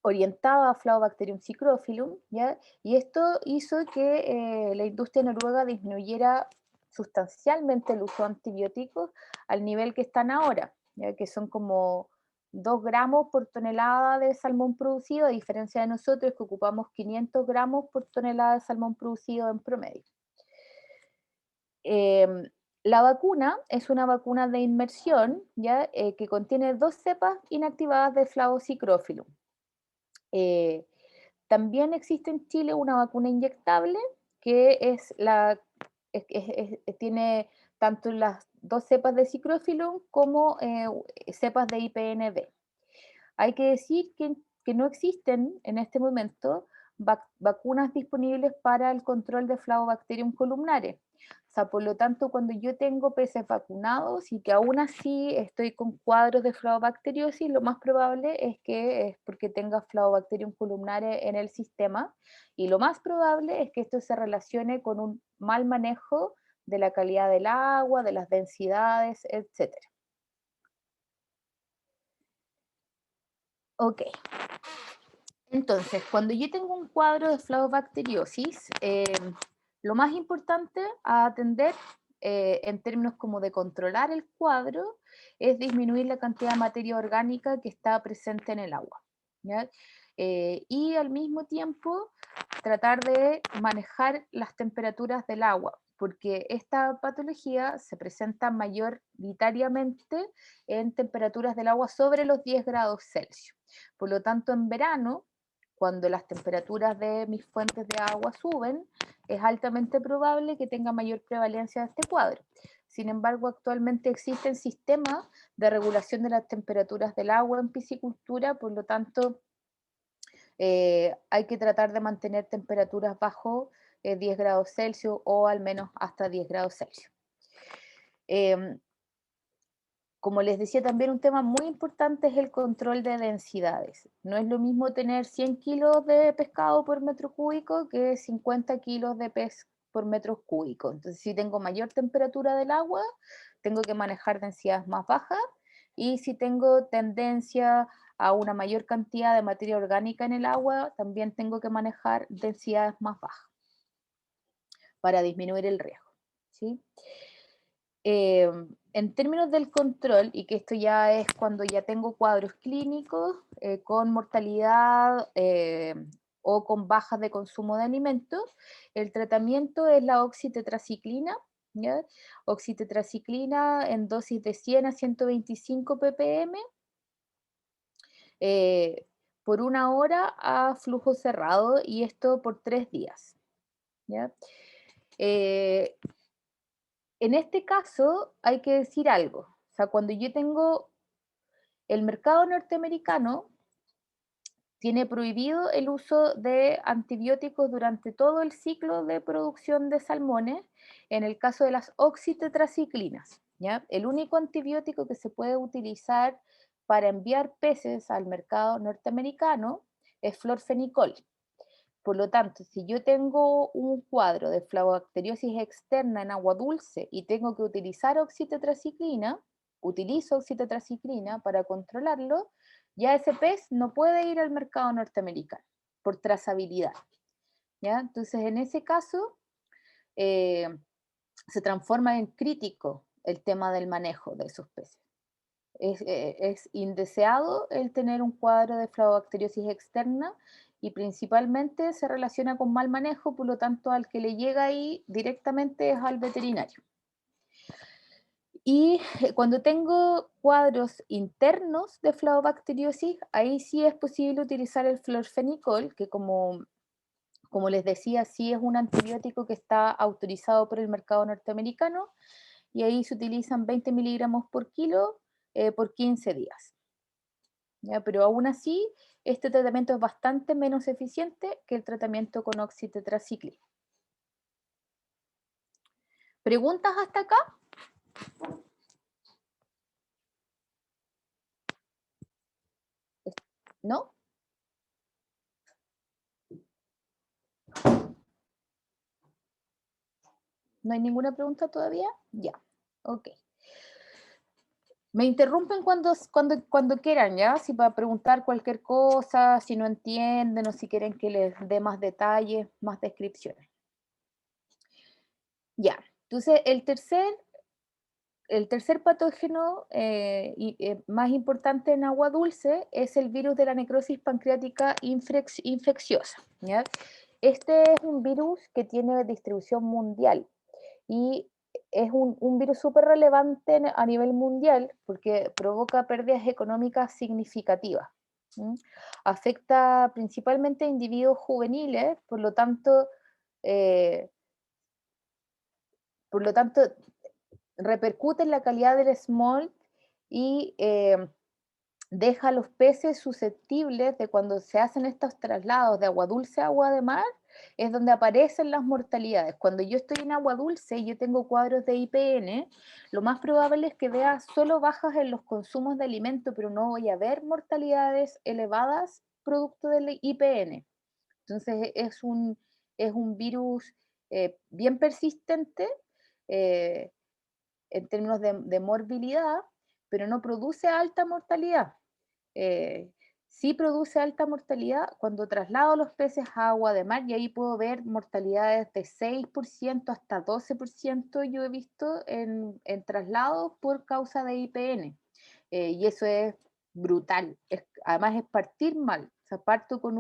orientada a Flabobacterium psicrophyllum, ¿ya? Y esto hizo que la industria noruega disminuyera sustancialmente el uso de antibióticos al nivel que están ahora, ¿ya? Que son como 2 gramos por tonelada de salmón producido, a diferencia de nosotros que ocupamos 500 gramos por tonelada de salmón producido en promedio. La vacuna es una vacuna de inmersión, ¿ya? Que contiene 2 cepas inactivadas de Flavopsicrophyllum. También existe en Chile una vacuna inyectable que tiene tanto las 2 cepas de Psicrophyllum como cepas de IPNB. Hay que decir que no existen en este momento vacunas disponibles para el control de Flabobacterium columnare. O sea, por lo tanto, cuando yo tengo peces vacunados y que aún así estoy con cuadros de flabobacteriosis, lo más probable es que es porque tenga Flabobacterium columnare en el sistema, y lo más probable es que esto se relacione con un mal manejo de la calidad del agua, de las densidades, etc. Ok. Entonces, cuando yo tengo un cuadro de flavobacteriosis, lo más importante a atender en términos como de controlar el cuadro es disminuir la cantidad de materia orgánica que está presente en el agua, ¿ya? Y al mismo tiempo tratar de manejar las temperaturas del agua, porque esta patología se presenta mayoritariamente en temperaturas del agua sobre los 10 grados Celsius. Por lo tanto, en verano, cuando las temperaturas de mis fuentes de agua suben, es altamente probable que tenga mayor prevalencia de este cuadro. Sin embargo, actualmente existen sistemas de regulación de las temperaturas del agua en piscicultura, por lo tanto, hay que tratar de mantener temperaturas bajo 10 grados Celsius o al menos hasta 10 grados Celsius. Como les decía, también un tema muy importante es el control de densidades. No es lo mismo tener 100 kilos de pescado por metro cúbico que 50 kilos de pez por metro cúbico. Entonces, si tengo mayor temperatura del agua, tengo que manejar densidades más bajas, y si tengo tendencia a una mayor cantidad de materia orgánica en el agua, también tengo que manejar densidades más bajas para disminuir el riesgo, ¿sí? En términos del control, y que esto ya es cuando ya tengo cuadros clínicos con mortalidad o con bajas de consumo de alimentos, el tratamiento es la oxitetraciclina, ¿ya? Oxitetraciclina en dosis de 100 a 125 ppm por 1 hora a flujo cerrado, y esto por 3 días, ¿ya? En este caso hay que decir algo. O sea, cuando yo tengo el mercado norteamericano, tiene prohibido el uso de antibióticos durante todo el ciclo de producción de salmones, en el caso de las oxitetraciclinas, ¿ya? El único antibiótico que se puede utilizar para enviar peces al mercado norteamericano es florfenicol. Por lo tanto, si yo tengo un cuadro de flavobacteriosis externa en agua dulce y tengo que utilizar oxitetraciclina, utilizo oxitetraciclina para controlarlo, ya ese pez no puede ir al mercado norteamericano por trazabilidad, ¿ya? Entonces, en ese caso, se transforma en crítico el tema del manejo de esos peces. Es indeseado el tener un cuadro de flavobacteriosis externa, y principalmente se relaciona con mal manejo, por lo tanto al que le llega ahí directamente es al veterinario. Y cuando tengo cuadros internos de flavobacteriosis, ahí sí es posible utilizar el florfenicol, que como les decía, sí es un antibiótico que está autorizado por el mercado norteamericano, y ahí se utilizan 20 miligramos por kilo por 15 días. ¿Ya? Pero aún así, este tratamiento es bastante menos eficiente que el tratamiento con oxitetraciclina. ¿Preguntas hasta acá? ¿No? ¿No hay ninguna pregunta todavía? Ya, ok. Me interrumpen cuando quieran, ¿ya? Si para preguntar cualquier cosa, si no entienden o si quieren que les dé más detalles, más descripciones. Ya, entonces el tercer patógeno más importante en agua dulce es el virus de la necrosis pancreática infecciosa, ¿ya? Este es un virus que tiene distribución mundial, y es un virus súper relevante a nivel mundial porque provoca pérdidas económicas significativas. ¿Mm? Afecta principalmente a individuos juveniles, eh, por lo tanto repercute en la calidad del smolt, y deja a los peces susceptibles de, cuando se hacen estos traslados de agua dulce a agua de mar, es donde aparecen las mortalidades. Cuando yo estoy en agua dulce y yo tengo cuadros de IPN, lo más probable es que vea solo bajas en los consumos de alimento, pero no voy a ver mortalidades elevadas producto del IPN. Entonces es un virus bien persistente en términos de morbilidad, pero no produce alta mortalidad. Sí produce alta mortalidad cuando traslado los peces a agua de mar, y ahí puedo ver mortalidades de 6% hasta 12% yo he visto en traslados por causa de IPN. Y eso es brutal. Además es partir mal. O sea, parto con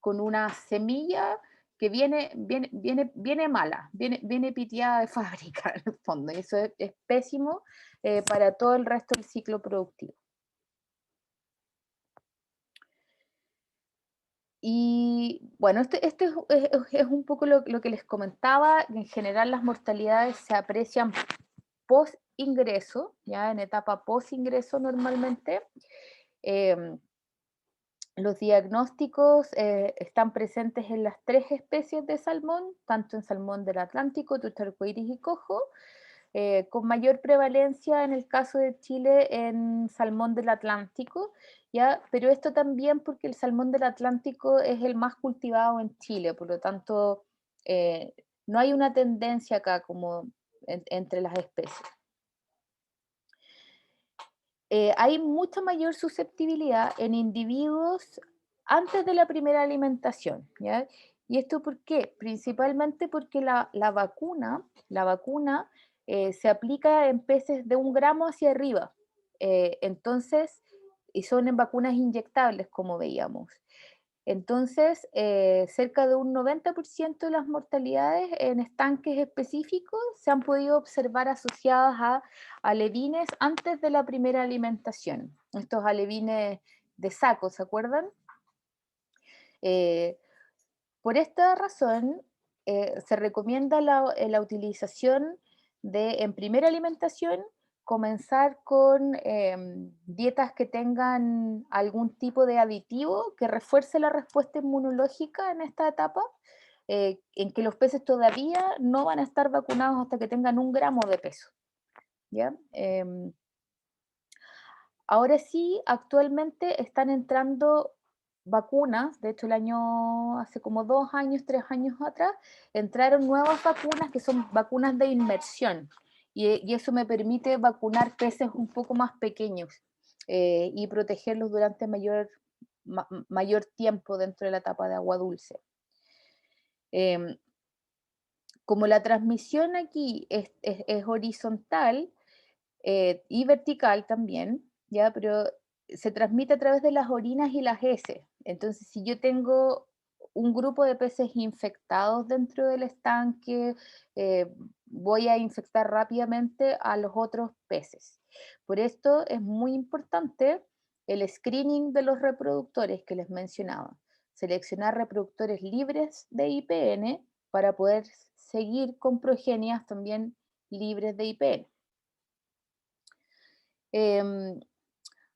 una semilla que viene mala, viene piteada de fábrica en el fondo. Y eso es pésimo para todo el resto del ciclo productivo. Y bueno, este es un poco lo que les comentaba. En general las mortalidades se aprecian post ingreso, ya en etapa post ingreso normalmente. Los diagnósticos están presentes en las 3 especies de salmón, tanto en salmón del Atlántico, tuta arcoíris y cojo, con mayor prevalencia en el caso de Chile en salmón del Atlántico, ¿ya? Pero esto también porque el salmón del Atlántico es el más cultivado en Chile, por lo tanto no hay una tendencia acá como entre las especies. Hay mucha mayor susceptibilidad en individuos antes de la primera alimentación, ¿ya? ¿Y esto por qué? Principalmente porque la vacuna se aplica en peces de 1 gramo hacia arriba. Entonces, y son en vacunas inyectables, como veíamos. Entonces, cerca de un 90% de las mortalidades en estanques específicos se han podido observar asociadas a alevines antes de la primera alimentación. Estos alevines de saco, ¿se acuerdan? Por esta razón, se recomienda la utilización de, en primera alimentación, comenzar con dietas que tengan algún tipo de aditivo que refuerce la respuesta inmunológica en esta etapa, en que los peces todavía no van a estar vacunados hasta que tengan 1 gramo de peso. ¿Ya? Ahora sí, actualmente están entrando vacunas, de hecho hace como 2 años, 3 años atrás, entraron nuevas vacunas que son vacunas de inmersión, y eso me permite vacunar peces un poco más pequeños y protegerlos durante mayor tiempo dentro de la etapa de agua dulce. Como la transmisión aquí es horizontal y vertical también, ¿ya? Pero se transmite a través de las orinas y las heces. Entonces, si yo tengo un grupo de peces infectados dentro del estanque, voy a infectar rápidamente a los otros peces. Por esto es muy importante el screening de los reproductores que les mencionaba. Seleccionar reproductores libres de IPN para poder seguir con progenias también libres de IPN.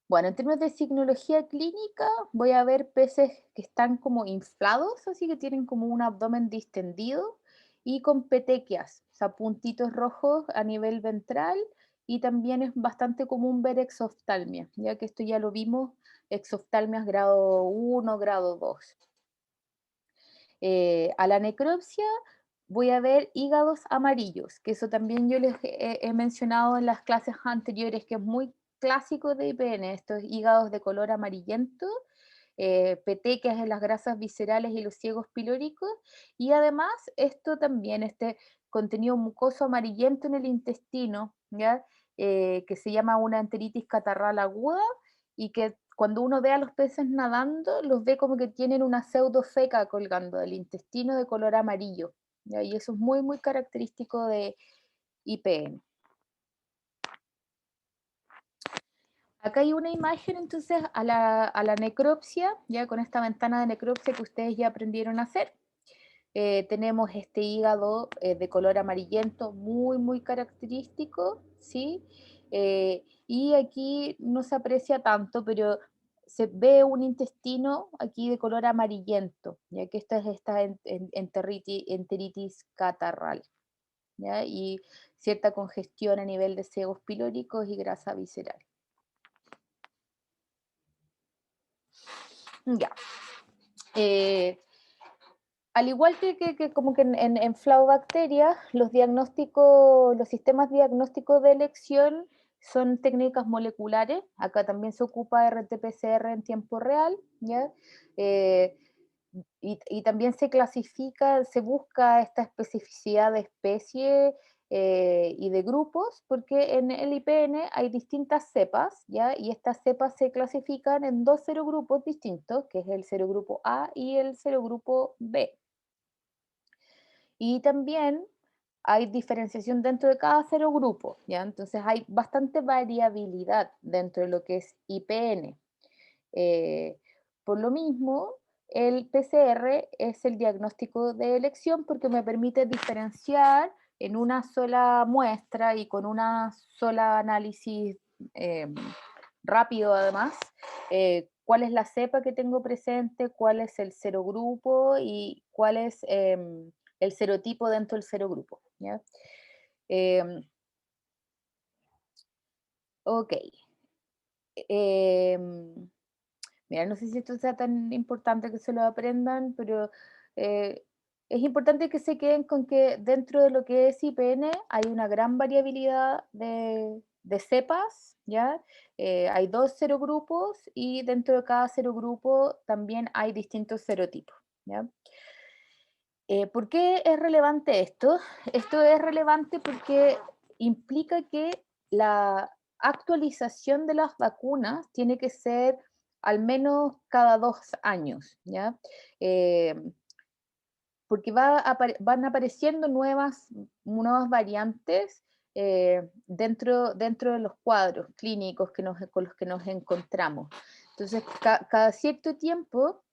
Bueno, en términos de signología clínica, voy a ver peces que están como inflados, así que tienen como un abdomen distendido y con petequias, o sea, puntitos rojos a nivel ventral, y también es bastante común ver exoftalmia, ya que esto ya lo vimos, exoftalmias grado 1, grado 2. A la necropsia voy a ver hígados amarillos, que eso también yo les he mencionado en las clases anteriores, que es muy clásico de IPN, estos hígados de color amarillento, petequias en las grasas viscerales y los ciegos pilóricos, y además esto también, este contenido mucoso amarillento en el intestino, ¿ya? Que se llama una enteritis catarral aguda, y que cuando uno ve a los peces nadando, los ve como que tienen una pseudofeca colgando del intestino de color amarillo, ¿ya? Y eso es muy, muy característico de IPN. Acá hay una imagen entonces a la necropsia, ya con esta ventana de necropsia que ustedes ya aprendieron a hacer. Tenemos este hígado de color amarillento muy, muy característico, ¿sí? Y aquí no se aprecia tanto, pero se ve un intestino aquí de color amarillento, ya que esta es esta enteritis catarral, ¿ya? Y cierta congestión a nivel de ciegos pilóricos y grasa visceral. Ya. Al igual que como que en Flauobacteria, los sistemas diagnósticos de elección son técnicas moleculares. Acá también se ocupa RT-PCR en tiempo real, ¿ya? Y también se clasifica, se busca esta especificidad de especie y de grupos, porque en el IPN hay distintas cepas, ¿ya? Y estas cepas se clasifican en dos serogrupos distintos, que es el serogrupo A y el serogrupo B. Y también hay diferenciación dentro de cada serogrupo, ¿ya? Entonces hay bastante variabilidad dentro de lo que es IPN. Por lo mismo, el PCR es el diagnóstico de elección porque me permite diferenciar en una sola muestra y con una sola análisis rápido además, cuál es la cepa que tengo presente, cuál es el serogrupo y cuál es el serotipo dentro del serogrupo, ¿ya? Ok. Mira, no sé si esto sea tan importante que se lo aprendan, pero es importante que se queden con que dentro de lo que es IPN hay una gran variabilidad de cepas, ¿ya? Hay dos serogrupos y dentro de cada serogrupo también hay distintos serotipos, ¿ya? ¿Por qué es relevante esto? Esto es relevante porque implica que la actualización de las vacunas tiene que ser al menos cada 2 años, ¿ya? Porque van apareciendo nuevas variantes dentro de los cuadros clínicos con los que nos encontramos. Entonces, cada cierto tiempo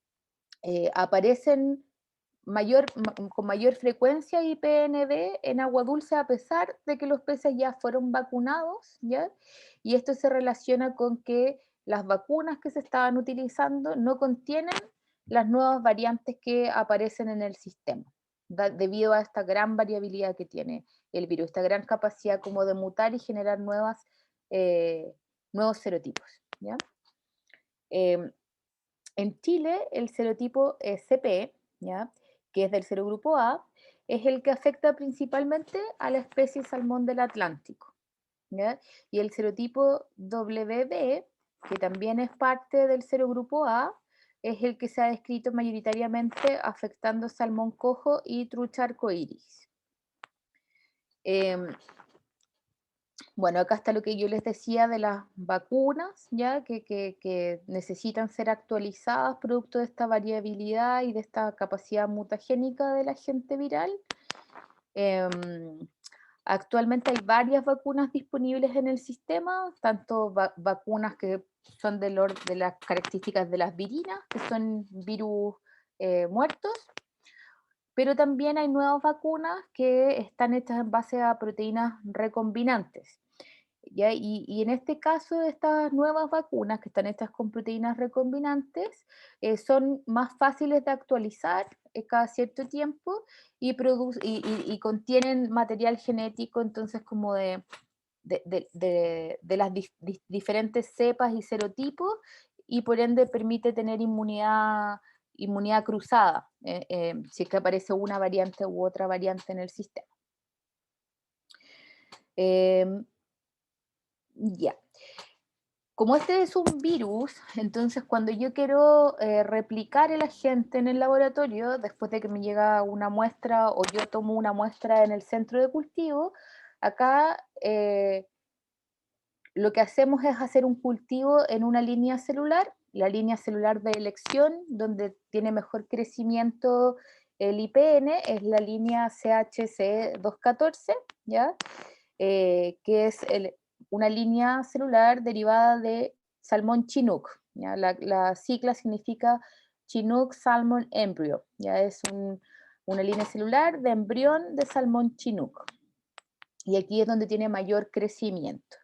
aparecen con mayor frecuencia IPNB en agua dulce a pesar de que los peces ya fueron vacunados, ¿ya? Y esto se relaciona con que las vacunas que se estaban utilizando no contienen las nuevas variantes que aparecen en el sistema, debido a esta gran variabilidad que tiene el virus, esta gran capacidad como de mutar y generar nuevos serotipos, ¿ya? En Chile, el serotipo CP, ¿ya? Que es del serogrupo A, es el que afecta principalmente a la especie salmón del Atlántico, ¿ya? Y el serotipo WB, que también es parte del serogrupo A, es el que se ha descrito mayoritariamente afectando salmón cojo y trucha arcoíris. Bueno, acá está lo que yo les decía de las vacunas, ¿ya? Que necesitan ser actualizadas producto de esta variabilidad y de esta capacidad mutagénica del agente viral. Actualmente hay varias vacunas disponibles en el sistema, tanto vacunas que son de las características de las virinas, que son virus muertos, pero también hay nuevas vacunas que están hechas en base a proteínas recombinantes. ¿Ya? Y en este caso, estas nuevas vacunas que están hechas con proteínas recombinantes son más fáciles de actualizar cada cierto tiempo y contienen material genético, entonces como de las diferentes cepas y serotipos, y por ende permite tener inmunidad cruzada, si es que aparece una variante u otra variante en el sistema. Ya. Como este es un virus, entonces cuando yo quiero replicar el agente en el laboratorio, después de que me llega una muestra o yo tomo una muestra en el centro de cultivo, acá lo que hacemos es hacer un cultivo en una línea celular, la línea celular de elección, donde tiene mejor crecimiento el IPN, es la línea CHC214, ¿ya? Que es una línea celular derivada de salmón Chinook, ¿ya? La sigla significa Chinook Salmon Embryo, ¿ya? Es una línea celular de embrión de salmón Chinook. Y aquí es donde tiene mayor crecimiento.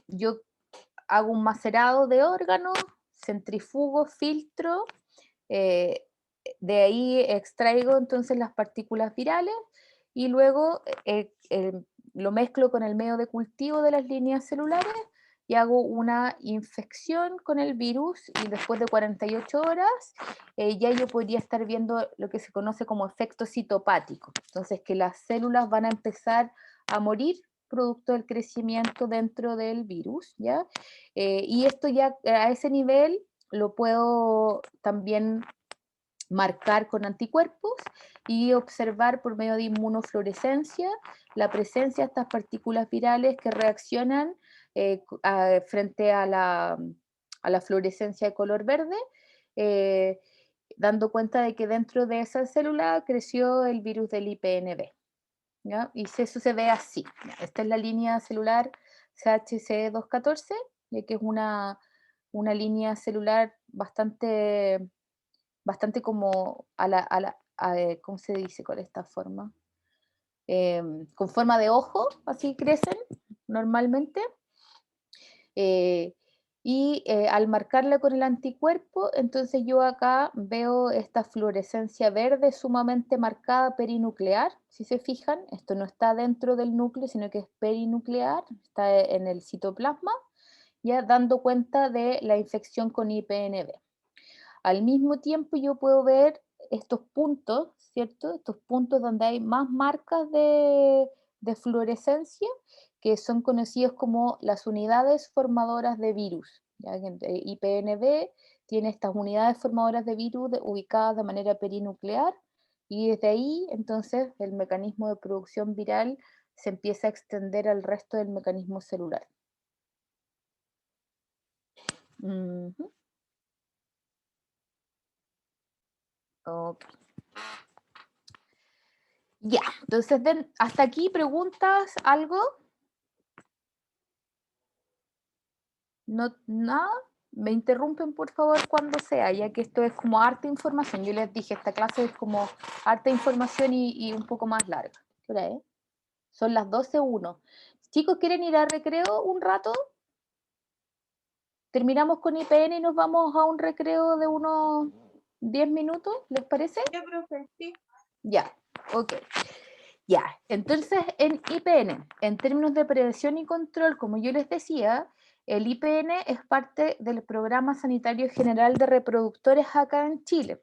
Yo hago un macerado de órganos, centrifugo, filtro, de ahí extraigo entonces las partículas virales y luego lo mezclo con el medio de cultivo de las líneas celulares y hago una infección con el virus, y después de 48 horas ya yo podría estar viendo lo que se conoce como efecto citopático. Entonces que las células van a empezar a morir producto del crecimiento dentro del virus, ¿ya? Y esto ya a ese nivel lo puedo también marcar con anticuerpos y observar por medio de inmunofluorescencia la presencia de estas partículas virales que reaccionan frente a la fluorescencia de color verde, dando cuenta de que dentro de esa célula creció el virus del IPNB. ¿Ya? Y eso se ve así. ¿Ya? Esta es la línea celular CHC214, ya que es una línea celular bastante como ¿cómo se dice con esta forma? Con forma de ojo, así crecen normalmente. Al marcarla con el anticuerpo, entonces yo acá veo esta fluorescencia verde sumamente marcada perinuclear. Si se fijan, esto no está dentro del núcleo, sino que es perinuclear, está en el citoplasma, ya dando cuenta de la infección con IPNB. Al mismo tiempo yo puedo ver estos puntos, ¿cierto? Estos puntos donde hay más marcas de fluorescencia, que son conocidos como las unidades formadoras de virus. ¿Ya? IPNB tiene estas unidades formadoras de virus ubicadas de manera perinuclear, y desde ahí entonces el mecanismo de producción viral se empieza a extender al resto del mecanismo celular. Ujú. Ok. Ya, entonces hasta aquí preguntas, algo, no, nada, me interrumpen por favor cuando sea, ya que esto es como harta información. Yo les dije, esta clase es como harta información y un poco más larga. ¿Qué hora es? Son las 12:01. Chicos, ¿quieren ir a recreo un rato? Terminamos con IPN y nos vamos a un recreo de unos 10 minutos, ¿les parece? Ya, profe, sí. Ya, ok. Ya, entonces en IPN, en términos de prevención y control, como yo les decía, el IPN es parte del Programa Sanitario General de Reproductores acá en Chile.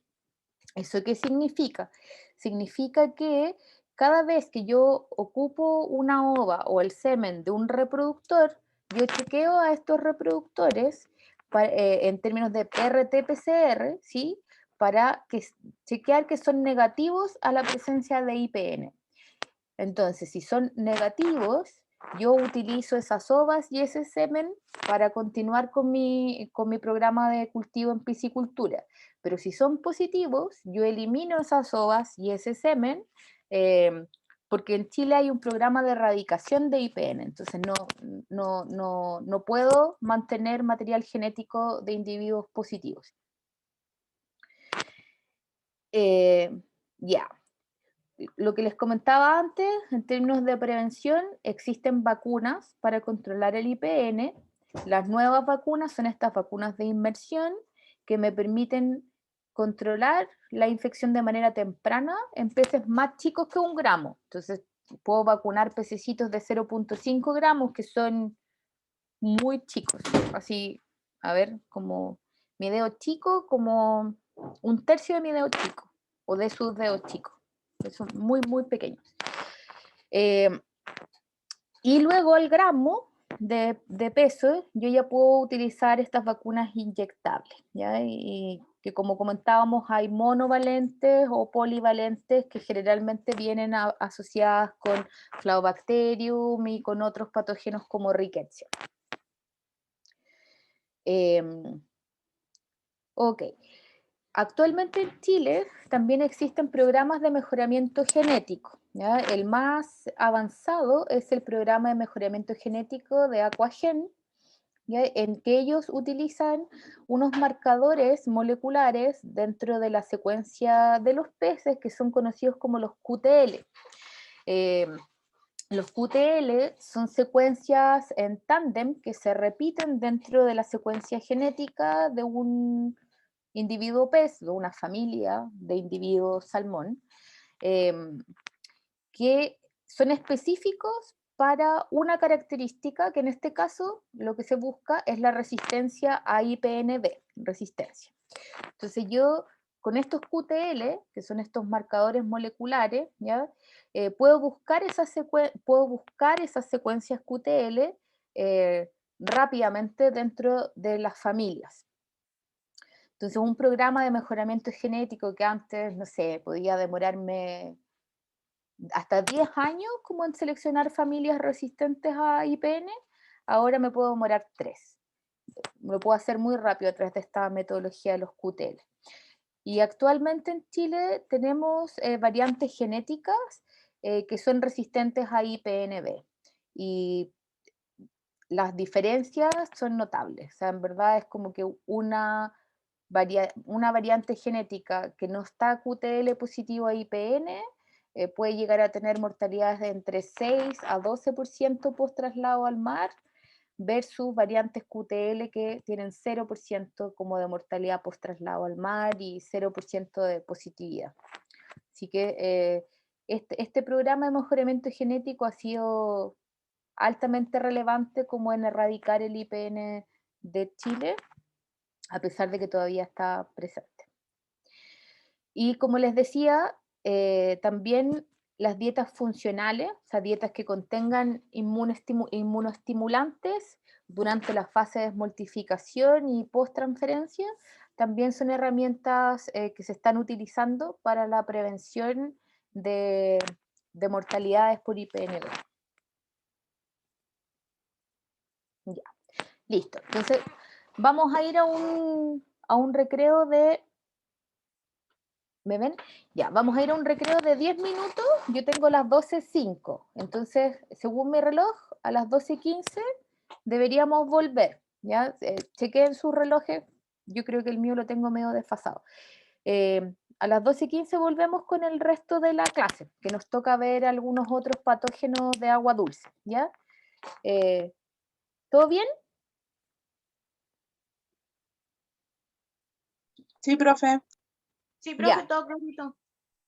¿Eso qué significa? Significa que cada vez que yo ocupo una ova o el semen de un reproductor, yo chequeo a estos reproductores en términos de RT-PCR, ¿sí? Para chequear que son negativos a la presencia de IPN. Entonces, si son negativos, yo utilizo esas ovas y ese semen para continuar con mi programa de cultivo en piscicultura. Pero si son positivos, yo elimino esas ovas y ese semen, porque en Chile hay un programa de erradicación de IPN, entonces no puedo mantener material genético de individuos positivos. Ya. Lo que les comentaba antes, en términos de prevención, existen vacunas para controlar el IPN. Las nuevas vacunas son estas vacunas de inmersión que me permiten controlar la infección de manera temprana en peces más chicos que 1 gramo. Entonces, puedo vacunar pececitos de 0.5 gramos que son muy chicos. Así, a ver, como mi dedo chico, como 1/3 de mi dedo chico, o de sus dedos chicos. Son muy, muy pequeños. Y luego el gramo de peso, yo ya puedo utilizar estas vacunas inyectables, ¿ya? Y que como comentábamos, hay monovalentes o polivalentes que generalmente vienen asociadas con Flauobacterium y con otros patógenos como Rickettsia. Ok. Actualmente en Chile también existen programas de mejoramiento genético, ¿ya? El más avanzado es el programa de mejoramiento genético de Aquagen, ¿ya? En que ellos utilizan unos marcadores moleculares dentro de la secuencia de los peces que son conocidos como los QTL. Los QTL son secuencias en tándem que se repiten dentro de la secuencia genética de un individuo pez, de una familia de individuos salmón, que son específicos para una característica que en este caso lo que se busca es la resistencia a IPNB, resistencia. Entonces yo con estos QTL, que son estos marcadores moleculares, ¿ya? Puedo buscar esas secuencias QTL rápidamente dentro de las familias. Entonces, un programa de mejoramiento genético que antes, no sé, podía demorarme hasta 10 años como en seleccionar familias resistentes a IPN, ahora me puedo demorar 3. Lo puedo hacer muy rápido a través de esta metodología de los QTL. Y actualmente en Chile tenemos variantes genéticas que son resistentes a IPNB. Y las diferencias son notables. O sea, en verdad es como que una variante genética que no está QTL positivo a IPN puede llegar a tener mortalidades de entre 6 a 12% post traslado al mar, versus variantes QTL que tienen 0% como de mortalidad post traslado al mar y 0% de positividad. Así que este programa de mejoramiento genético ha sido altamente relevante como en erradicar el IPN de Chile, a pesar de que todavía está presente. Y como les decía, también las dietas funcionales, o sea, dietas que contengan inmunoestimulantes durante la fase de desmoltificación y post-transferencia, también son herramientas que se están utilizando para la prevención de mortalidades por IPNB. Ya, listo. Entonces, vamos a ir a un recreo de... ¿Me ven? Ya, vamos a ir a un recreo de 10 minutos. Yo tengo las 12:05. Entonces, según mi reloj, a las 12:15 deberíamos volver. ¿Ya? Chequen sus relojes. Yo creo que el mío lo tengo medio desfasado. A las 12:15 volvemos con el resto de la clase, que nos toca ver algunos otros patógenos de agua dulce. ¿Ya? ¿Todo bien? Sí, profe. Sí, profe, Ya. todo clarito.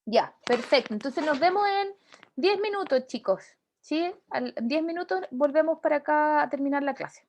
Ya, perfecto. Entonces nos vemos en 10 minutos, chicos. ¿Sí? En 10 minutos volvemos para acá a terminar la clase.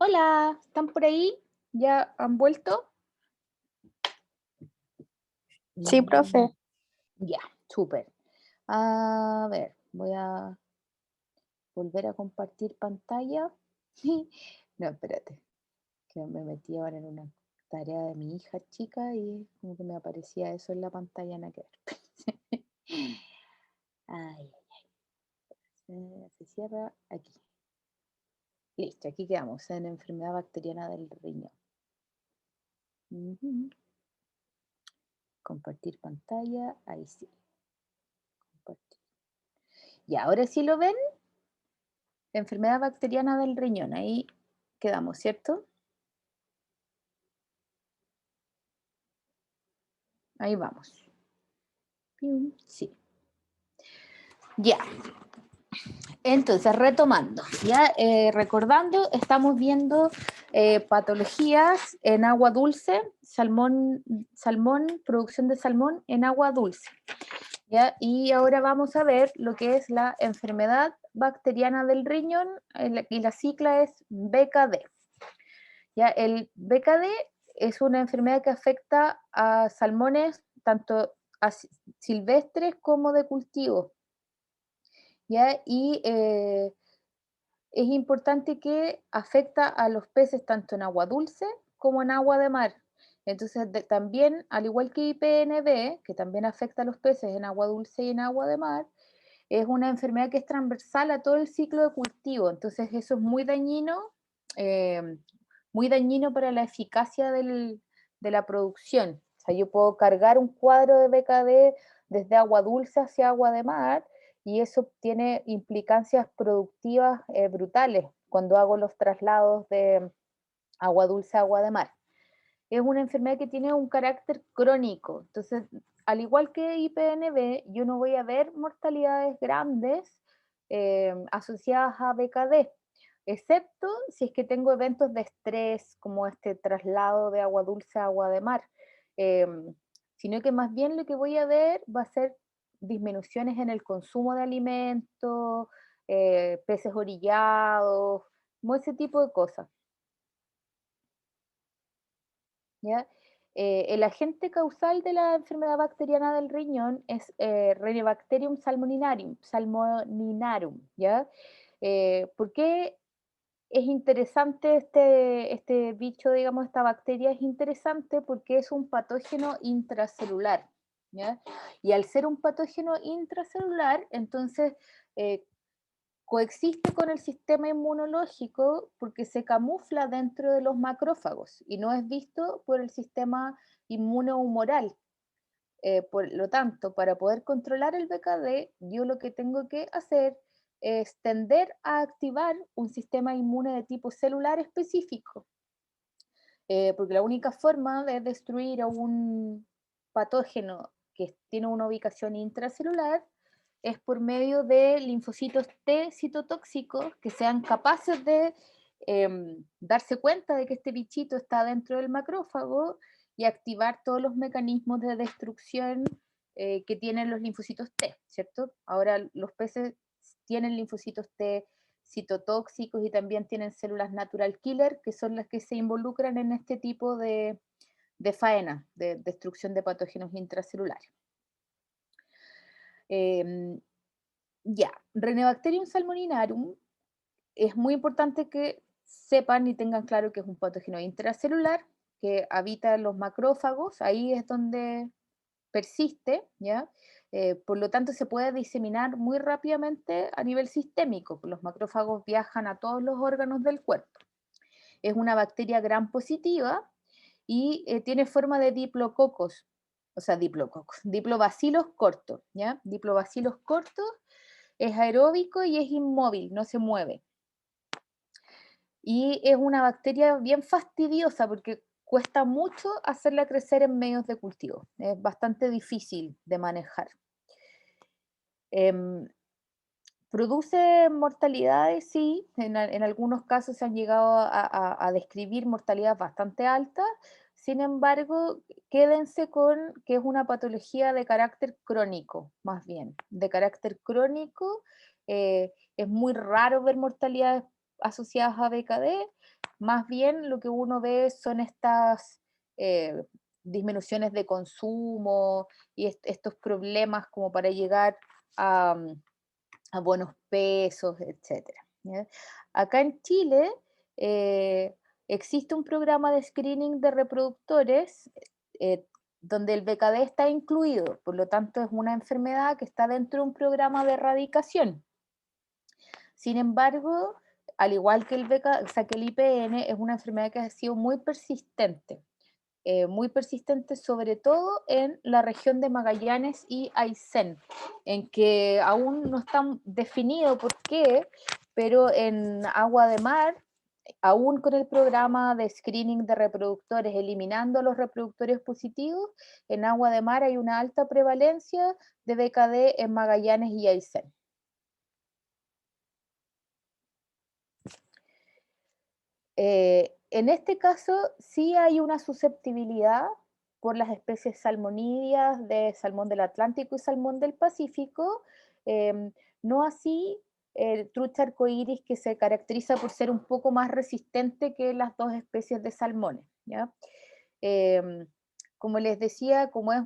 Hola, ¿están por ahí? ¿Ya han vuelto? Sí, profe. Ya, súper. A ver, voy a volver a compartir pantalla. No, espérate, que me metí ahora en una tarea de mi hija chica y como que me aparecía eso en la pantalla, nada que ver. Ay, se cierra aquí. Listo, aquí quedamos en enfermedad bacteriana del riñón. Ujú. Compartir pantalla, ahí sí. Compartir. Y ahora sí lo ven, enfermedad bacteriana del riñón, ahí quedamos, ¿cierto? Ahí vamos. Pium, sí. Ya. Entonces, retomando, ya recordando, estamos viendo patologías en agua dulce, salmón, producción de salmón en agua dulce. ¿Ya? Y ahora vamos a ver lo que es la enfermedad bacteriana del riñón y la sigla es BKD. ¿Ya? El BKD es una enfermedad que afecta a salmones tanto silvestres como de cultivo. ¿Ya? Y es importante que afecta a los peces tanto en agua dulce como en agua de mar. Entonces, también, al igual que IPNB, que también afecta a los peces en agua dulce y en agua de mar, es una enfermedad que es transversal a todo el ciclo de cultivo. Entonces, eso es muy dañino para la eficacia de la producción. O sea, yo puedo cargar un cuadro de BKD desde agua dulce hacia agua de mar, y eso tiene implicancias productivas brutales cuando hago los traslados de agua dulce a agua de mar. Es una enfermedad que tiene un carácter crónico, entonces, al igual que IPNB, yo no voy a ver mortalidades grandes asociadas a BKD, excepto si es que tengo eventos de estrés, como este traslado de agua dulce a agua de mar, eh, sino que más bien lo que voy a ver va a ser disminuciones en el consumo de alimentos, peces orillados, como ese tipo de cosas. ¿Ya? El agente causal de la enfermedad bacteriana del riñón es Renebacterium salmoninarum, ¿ya? ¿Por qué es interesante este bicho, digamos, esta bacteria? Es interesante porque es un patógeno intracelular, ¿ya? Y al ser un patógeno intracelular, entonces coexiste con el sistema inmunológico porque se camufla dentro de los macrófagos y no es visto por el sistema inmunohumoral. Por lo tanto, para poder controlar el BKD, yo lo que tengo que hacer es tender a activar un sistema inmune de tipo celular específico, porque la única forma de destruir a un patógeno que tiene una ubicación intracelular es por medio de linfocitos T citotóxicos que sean capaces de darse cuenta de que este bichito está dentro del macrófago y activar todos los mecanismos de destrucción que tienen los linfocitos T, ¿cierto? Ahora los peces tienen linfocitos T citotóxicos y también tienen células natural killer, que son las que se involucran en este tipo de faena, de destrucción de patógenos intracelulares. Ya, Renebacterium salmoninarum es muy importante que sepan y tengan claro que es un patógeno intracelular que habita en los macrófagos, ahí es donde persiste, ¿ya? Por lo tanto, se puede diseminar muy rápidamente a nivel sistémico. Los macrófagos viajan a todos los órganos del cuerpo. Es una bacteria gram positiva y tiene forma de diplococos, o sea, diplobacilos cortos, ¿ya? Diplobacilos cortos, es aeróbico y es inmóvil, no se mueve. Y es una bacteria bien fastidiosa porque cuesta mucho hacerla crecer en medios de cultivo. Es bastante difícil de manejar. Produce mortalidades, sí, en algunos casos se han llegado a describir mortalidades bastante altas. Sin embargo, quédense con que es una patología de carácter crónico, más bien, de carácter crónico. Es muy raro ver mortalidades asociadas a BKD, más bien lo que uno ve son estas disminuciones de consumo y estos problemas como para llegar a, a buenos pesos, etcétera, ¿ya? Acá en Chile existe un programa de screening de reproductores eh, donde el BKD está incluido, por lo tanto es una enfermedad que está dentro de un programa de erradicación. Sin embargo, al igual que el o sea, que el IPN, es una enfermedad que ha sido muy persistente sobre todo en la región de Magallanes y Aysén, en que aún no está definido por qué, pero en agua de mar, aún con el programa de screening de reproductores, eliminando a los reproductores positivos, en agua de mar hay una alta prevalencia de BKD en Magallanes y Aysén. En este caso sí hay una susceptibilidad por las especies salmonídeas de salmón del Atlántico y salmón del Pacífico, no así el trucha arcoíris, que se caracteriza por ser un poco más resistente que las dos especies de salmones, ¿ya? Como les decía, como es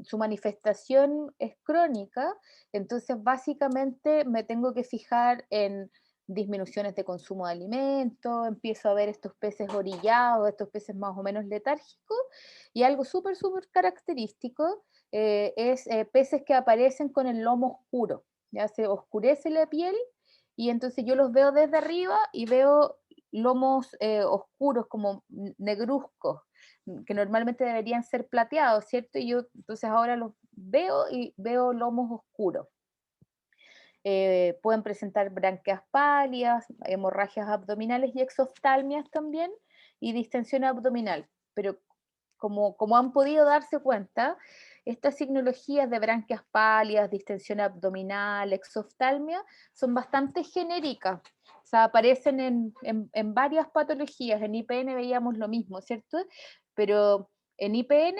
su manifestación es crónica, entonces básicamente me tengo que fijar en disminuciones de consumo de alimentos, empiezo a ver estos peces orillados, estos peces más o menos letárgicos, y algo súper, súper característico es peces que aparecen con el lomo oscuro, ya se oscurece la piel, y entonces yo los veo desde arriba y veo lomos oscuros, como negruzcos, que normalmente deberían ser plateados, ¿cierto? Y yo entonces ahora los veo y veo lomos oscuros. Pueden presentar branquias pálidas, hemorragias abdominales y exoftalmias también, y distensión abdominal. Pero como han podido darse cuenta, estas signologías de branquias pálidas, distensión abdominal, exoftalmia, son bastante genéricas. O sea, aparecen en varias patologías. En IPN veíamos lo mismo, ¿cierto? Pero en IPN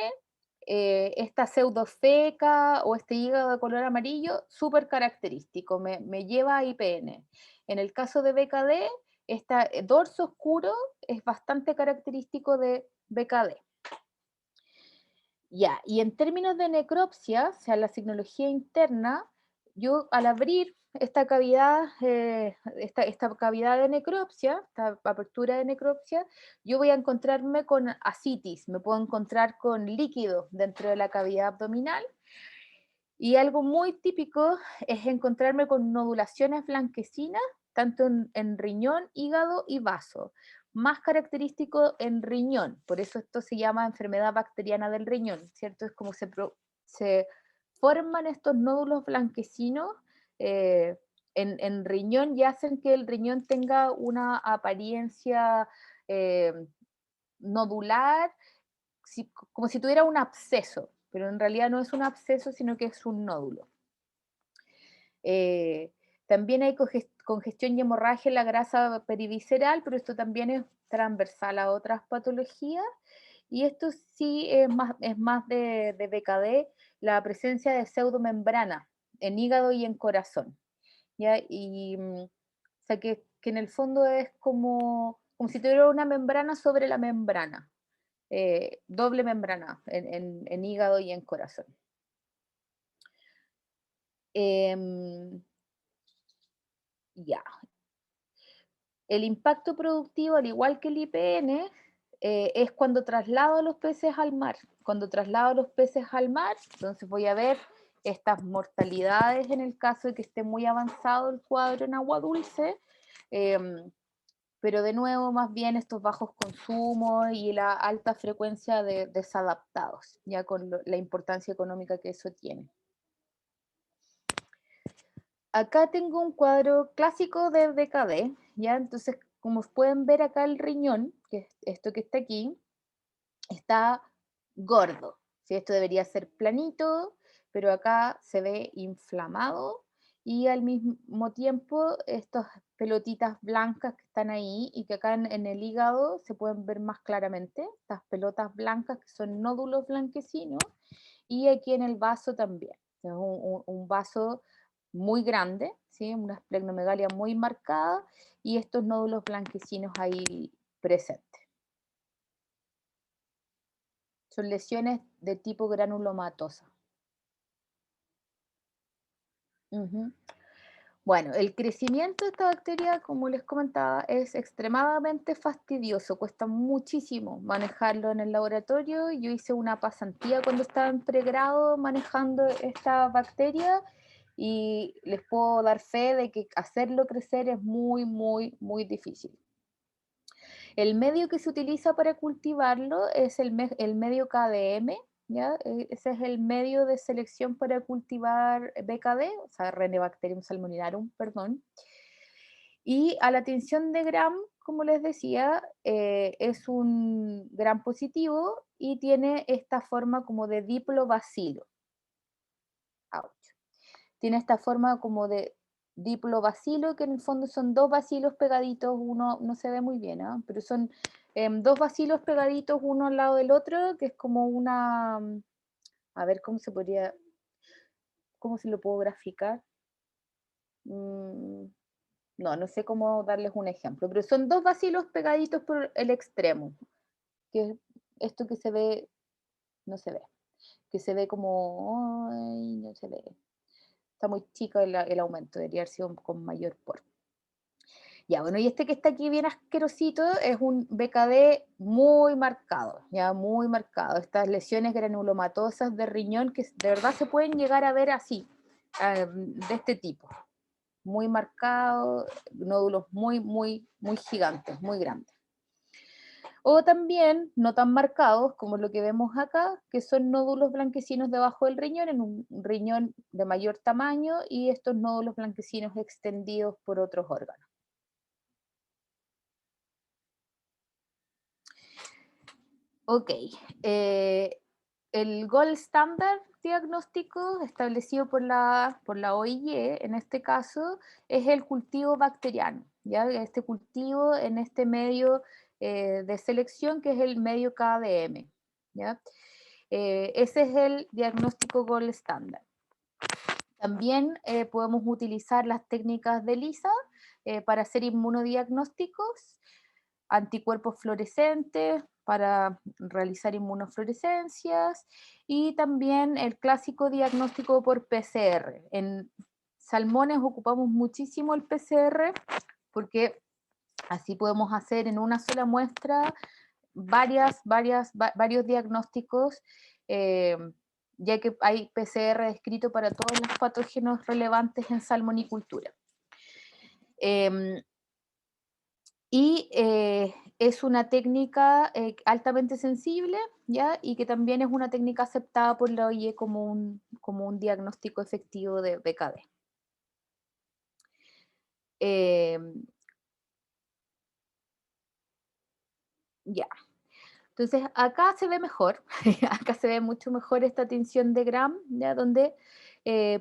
esta pseudofeca o este hígado de color amarillo, súper característico, me lleva a IPN. En el caso de BKD, este dorso oscuro es bastante característico de BKD. Ya, y en términos de necropsia, o sea, la signología interna, yo al abrir esta cavidad, esta cavidad de necropsia, esta apertura de necropsia, yo voy a encontrarme con ascitis, me puedo encontrar con líquido dentro de la cavidad abdominal, y algo muy típico es encontrarme con nodulaciones blanquecinas, tanto en riñón, hígado y vaso. Más característico en riñón, por eso esto se llama enfermedad bacteriana del riñón, ¿cierto? Es como se forman estos nódulos blanquecinos en riñón y hacen que el riñón tenga una apariencia eh, nodular, como si tuviera un absceso, pero en realidad no es un absceso, sino que es un nódulo. También hay congestión y hemorragia en la grasa perivisceral, pero esto también es transversal a otras patologías. Y esto sí es más de BKD, la presencia de pseudomembrana en hígado y en corazón, ¿ya? Y, o sea, que en el fondo es como si tuviera una membrana sobre la membrana, doble membrana en hígado y en corazón. Ya. El impacto productivo, al igual que el IPN, es cuando traslado a los peces al mar. Cuando traslado a los peces al mar, entonces voy a ver estas mortalidades en el caso de que esté muy avanzado el cuadro en agua dulce, pero de nuevo más bien estos bajos consumos y la alta frecuencia de desadaptados, ya con la importancia económica que eso tiene. Acá tengo un cuadro clásico de BKD, ¿ya? Entonces, como pueden ver acá el riñón, que es esto que está aquí, está gordo, ¿sí? Esto debería ser planito, pero acá se ve inflamado y al mismo tiempo estas pelotitas blancas que están ahí y que acá en el hígado se pueden ver más claramente, estas pelotas blancas que son nódulos blanquecinos, y aquí en el vaso también, es un vaso muy grande, ¿sí? Una esplenomegalia muy marcada y estos nódulos blanquecinos ahí presentes. Son lesiones de tipo granulomatosa. Ujú. Bueno, el crecimiento de esta bacteria, como les comentaba, es extremadamente fastidioso, cuesta muchísimo manejarlo en el laboratorio. Yo hice una pasantía cuando estaba en pregrado manejando esta bacteria y les puedo dar fe de que hacerlo crecer es muy, muy, muy difícil. El medio que se utiliza para cultivarlo es el medio KDM, ¿ya? Ese es el medio de selección para cultivar BKD, o sea, Renebacterium salmoninarum, perdón. Y a la tinción de Gram, como les decía, es un Gram positivo y tiene esta forma como de diplobacilo. Ouch. Tiene esta forma como de diplobacilo, que en el fondo son dos bacilos pegaditos, uno no se ve muy bien, ¿eh? Pero son dos bacilos pegaditos uno al lado del otro, que es como una, a ver cómo se podría, cómo se lo puedo graficar. No, no sé cómo darles un ejemplo, pero son dos bacilos pegaditos por el extremo, que esto que se ve, no se ve, que se ve como, ay, no se ve, está muy chico el aumento, debería haber sido con mayor porte. Ya, bueno, y este que está aquí bien asquerosito es un BKD muy marcado, ya muy marcado. Estas lesiones granulomatosas de riñón que de verdad se pueden llegar a ver así, de este tipo. Muy marcado, nódulos muy, muy, muy gigantes, muy grandes. O también no tan marcados como lo que vemos acá, que son nódulos blanquecinos debajo del riñón, en un riñón de mayor tamaño, y estos nódulos blanquecinos extendidos por otros órganos. Ok, el gold standard diagnóstico establecido por la OIE, en este caso, es el cultivo bacteriano, ¿ya? Este cultivo en este medio de selección que es el medio KDM, ¿ya? Ese es el diagnóstico gold standard. También podemos utilizar las técnicas de ELISA para hacer inmunodiagnósticos, anticuerpos fluorescentes para realizar inmunofluorescencias y también el clásico diagnóstico por PCR. En salmones ocupamos muchísimo el PCR porque así podemos hacer en una sola muestra varios diagnósticos, ya que hay PCR descrito para todos los patógenos relevantes en salmonicultura. Es una técnica altamente sensible, ¿ya? Y que también es una técnica aceptada por la OIE como un diagnóstico efectivo de BKD. Ya. Entonces, acá se ve mejor, acá se ve mucho mejor esta tinción de Gram, ¿ya? Donde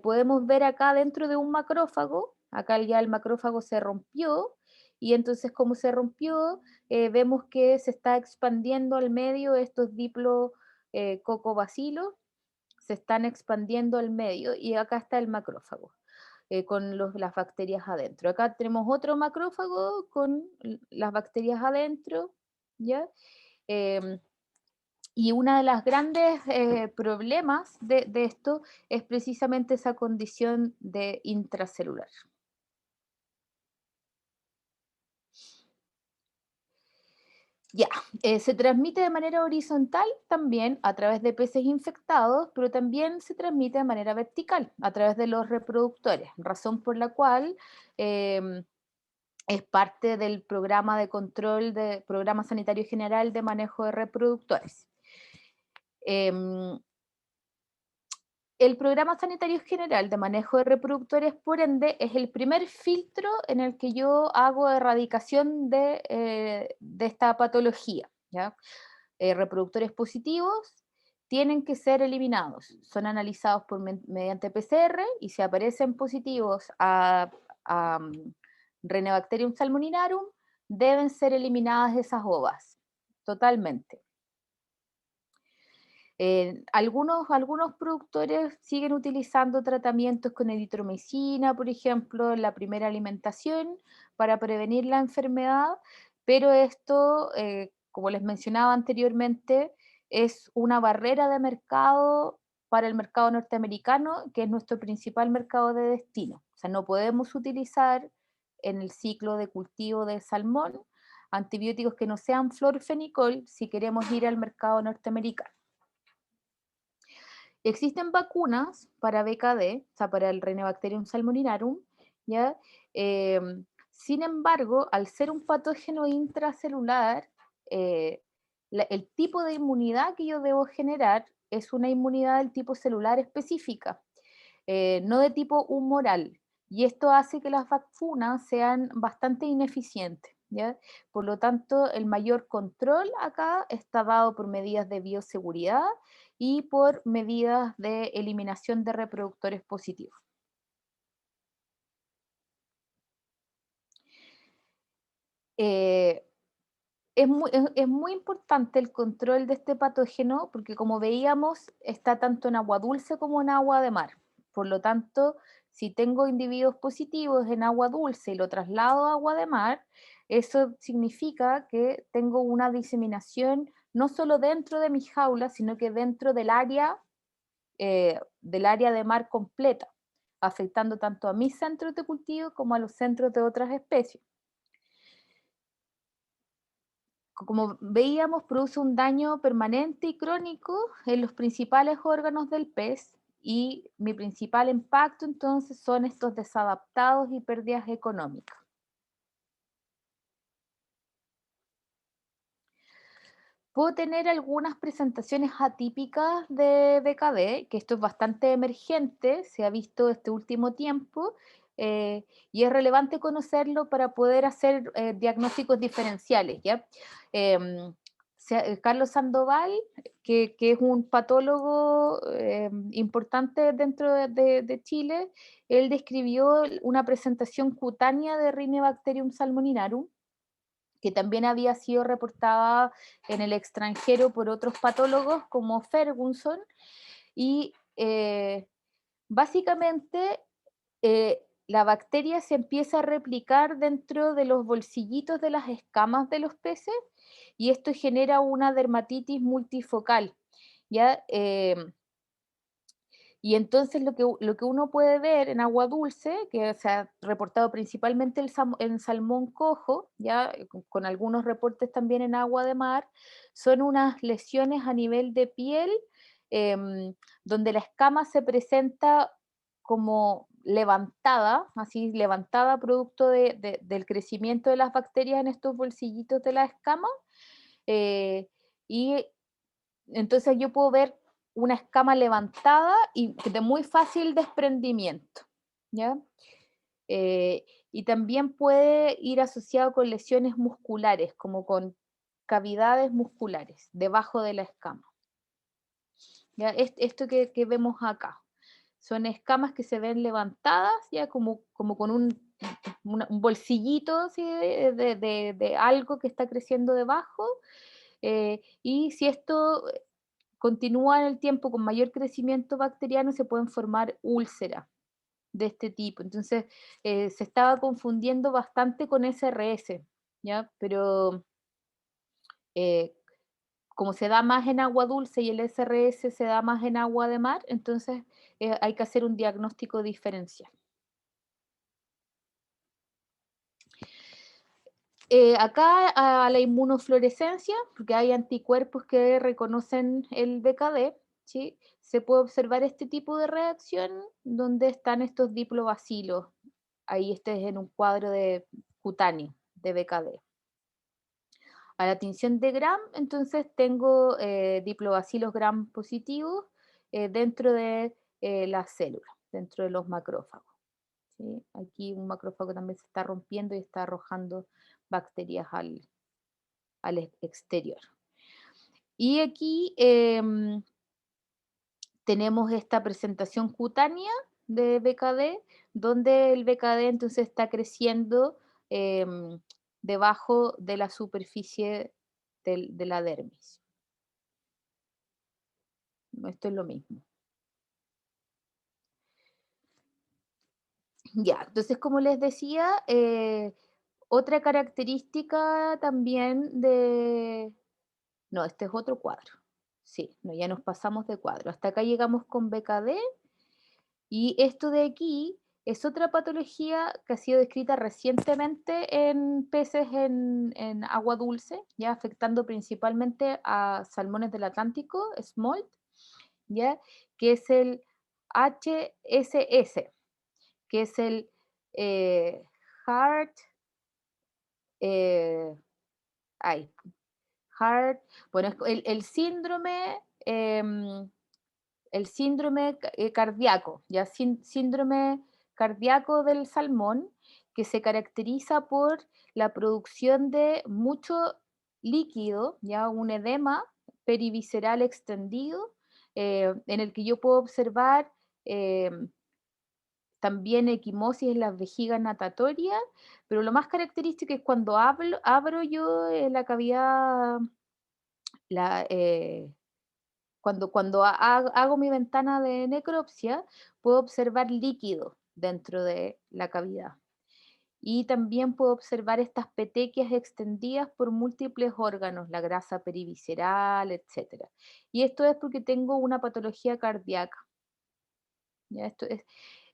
podemos ver acá dentro de un macrófago, acá ya el macrófago se rompió, y entonces como se rompió, vemos que se está expandiendo al medio estos diplococobacilos, se están expandiendo al medio, y acá está el macrófago. Con las bacterias adentro. Acá tenemos otro macrófago con las bacterias adentro, ¿ya? Y uno de los grandes problemas de esto es precisamente esa condición de intracelular. Ya, se transmite de manera horizontal también a través de peces infectados, pero también se transmite de manera vertical a través de los reproductores, razón por la cual es parte del programa de control del Programa Sanitario General de Manejo de Reproductores. El Programa Sanitario General de Manejo de Reproductores, por ende, es el primer filtro en el que yo hago erradicación de esta patología, ¿ya? Reproductores positivos tienen que ser eliminados, son analizados mediante PCR y si aparecen positivos a Renebacterium salmoninarum, deben ser eliminadas esas ovas, totalmente. Algunos productores siguen utilizando tratamientos con eritromicina, por ejemplo, en la primera alimentación para prevenir la enfermedad, pero esto, como les mencionaba anteriormente, es una barrera de mercado para el mercado norteamericano, que es nuestro principal mercado de destino. O sea, no podemos utilizar en el ciclo de cultivo del salmón antibióticos que no sean florfenicol si queremos ir al mercado norteamericano. Existen vacunas para BKD, o sea, para el Rhinobacterium salmoninarum, ¿ya? Sin embargo, al ser un patógeno intracelular, eh, el tipo de inmunidad que yo debo generar es una inmunidad del tipo celular específica, no de tipo humoral. Y esto hace que las vacunas sean bastante ineficientes, ¿ya? Por lo tanto, el mayor control acá está dado por medidas de bioseguridad y por medidas de eliminación de reproductores positivos. Eh, es muy importante el control de este patógeno porque, como veíamos, está tanto en agua dulce como en agua de mar. Por lo tanto, si tengo individuos positivos en agua dulce y lo traslado a agua de mar, eso significa que tengo una diseminación no solo dentro de mi jaula, sino que dentro del área de mar completa, afectando tanto a mis centros de cultivo como a los centros de otras especies. Como veíamos, produce un daño permanente y crónico en los principales órganos del pez y mi principal impacto entonces son estos desadaptados y pérdidas económicas. Puedo tener algunas presentaciones atípicas de BKD, que esto es bastante emergente, se ha visto este último tiempo, y es relevante conocerlo para poder hacer diagnósticos diferenciales, ¿ya? Carlos Sandoval, que es un patólogo importante dentro de Chile, él describió una presentación cutánea de Rhinobacterium salmoninarum, que también había sido reportada en el extranjero por otros patólogos como Ferguson, y básicamente la bacteria se empieza a replicar dentro de los bolsillitos de las escamas de los peces y esto genera una dermatitis multifocal, ¿ya? Y entonces lo que uno puede ver en agua dulce, que se ha reportado principalmente en salmón cojo, ya con algunos reportes también en agua de mar, son unas lesiones a nivel de piel, donde la escama se presenta como levantada, así levantada producto del crecimiento de las bacterias en estos bolsillitos de la escama, eh, y entonces yo puedo ver una escama levantada y de muy fácil desprendimiento, ¿ya? Y también puede ir asociado con lesiones musculares, como con cavidades musculares debajo de la escama. ¿Ya? Esto que vemos acá. Son escamas que se ven levantadas, ya como con un bolsillito así de algo que está creciendo debajo. Y si esto continúa en el tiempo con mayor crecimiento bacteriano, se pueden formar úlceras de este tipo. Entonces, se estaba confundiendo bastante con SRS, ¿ya? Pero eh, como se da más en agua dulce y el SRS se da más en agua de mar, entonces hay que hacer un diagnóstico diferencial. Acá a la inmunofluorescencia, porque hay anticuerpos que reconocen el BKD, ¿sí? Se puede observar este tipo de reacción donde están estos diplobacilos. Ahí este es en un cuadro de cutáneo de BKD. A la tinción de Gram, entonces tengo diplobacilos Gram positivos dentro de las células, dentro de los macrófagos. ¿Sí? Aquí un macrófago también se está rompiendo y está arrojando bacterias al exterior. Y aquí tenemos esta presentación cutánea de BKD, donde el BKD entonces está creciendo debajo de la superficie de la dermis. Esto es lo mismo. Ya, entonces como les decía, otra característica también de... No, este es otro cuadro. Sí, no, ya nos pasamos de cuadro. Hasta acá llegamos con BKD. Y esto de aquí es otra patología que ha sido descrita recientemente en peces en agua dulce, ya afectando principalmente a salmones del Atlántico, smolt, ya, que es el HSS, que es el eh, Heart, eh, ay, Heart, bueno, el síndrome cardíaco, ya síndrome cardíaco del salmón, que se caracteriza por la producción de mucho líquido, ya un edema perivisceral extendido, en el que yo puedo observar eh, también equimosis en las vejigas natatorias, pero lo más característico es cuando abro yo la cavidad, la, cuando hago mi ventana de necropsia, puedo observar líquido dentro de la cavidad. Y también puedo observar estas petequias extendidas por múltiples órganos, la grasa perivisceral, etc. Y esto es porque tengo una patología cardíaca. ¿Ya?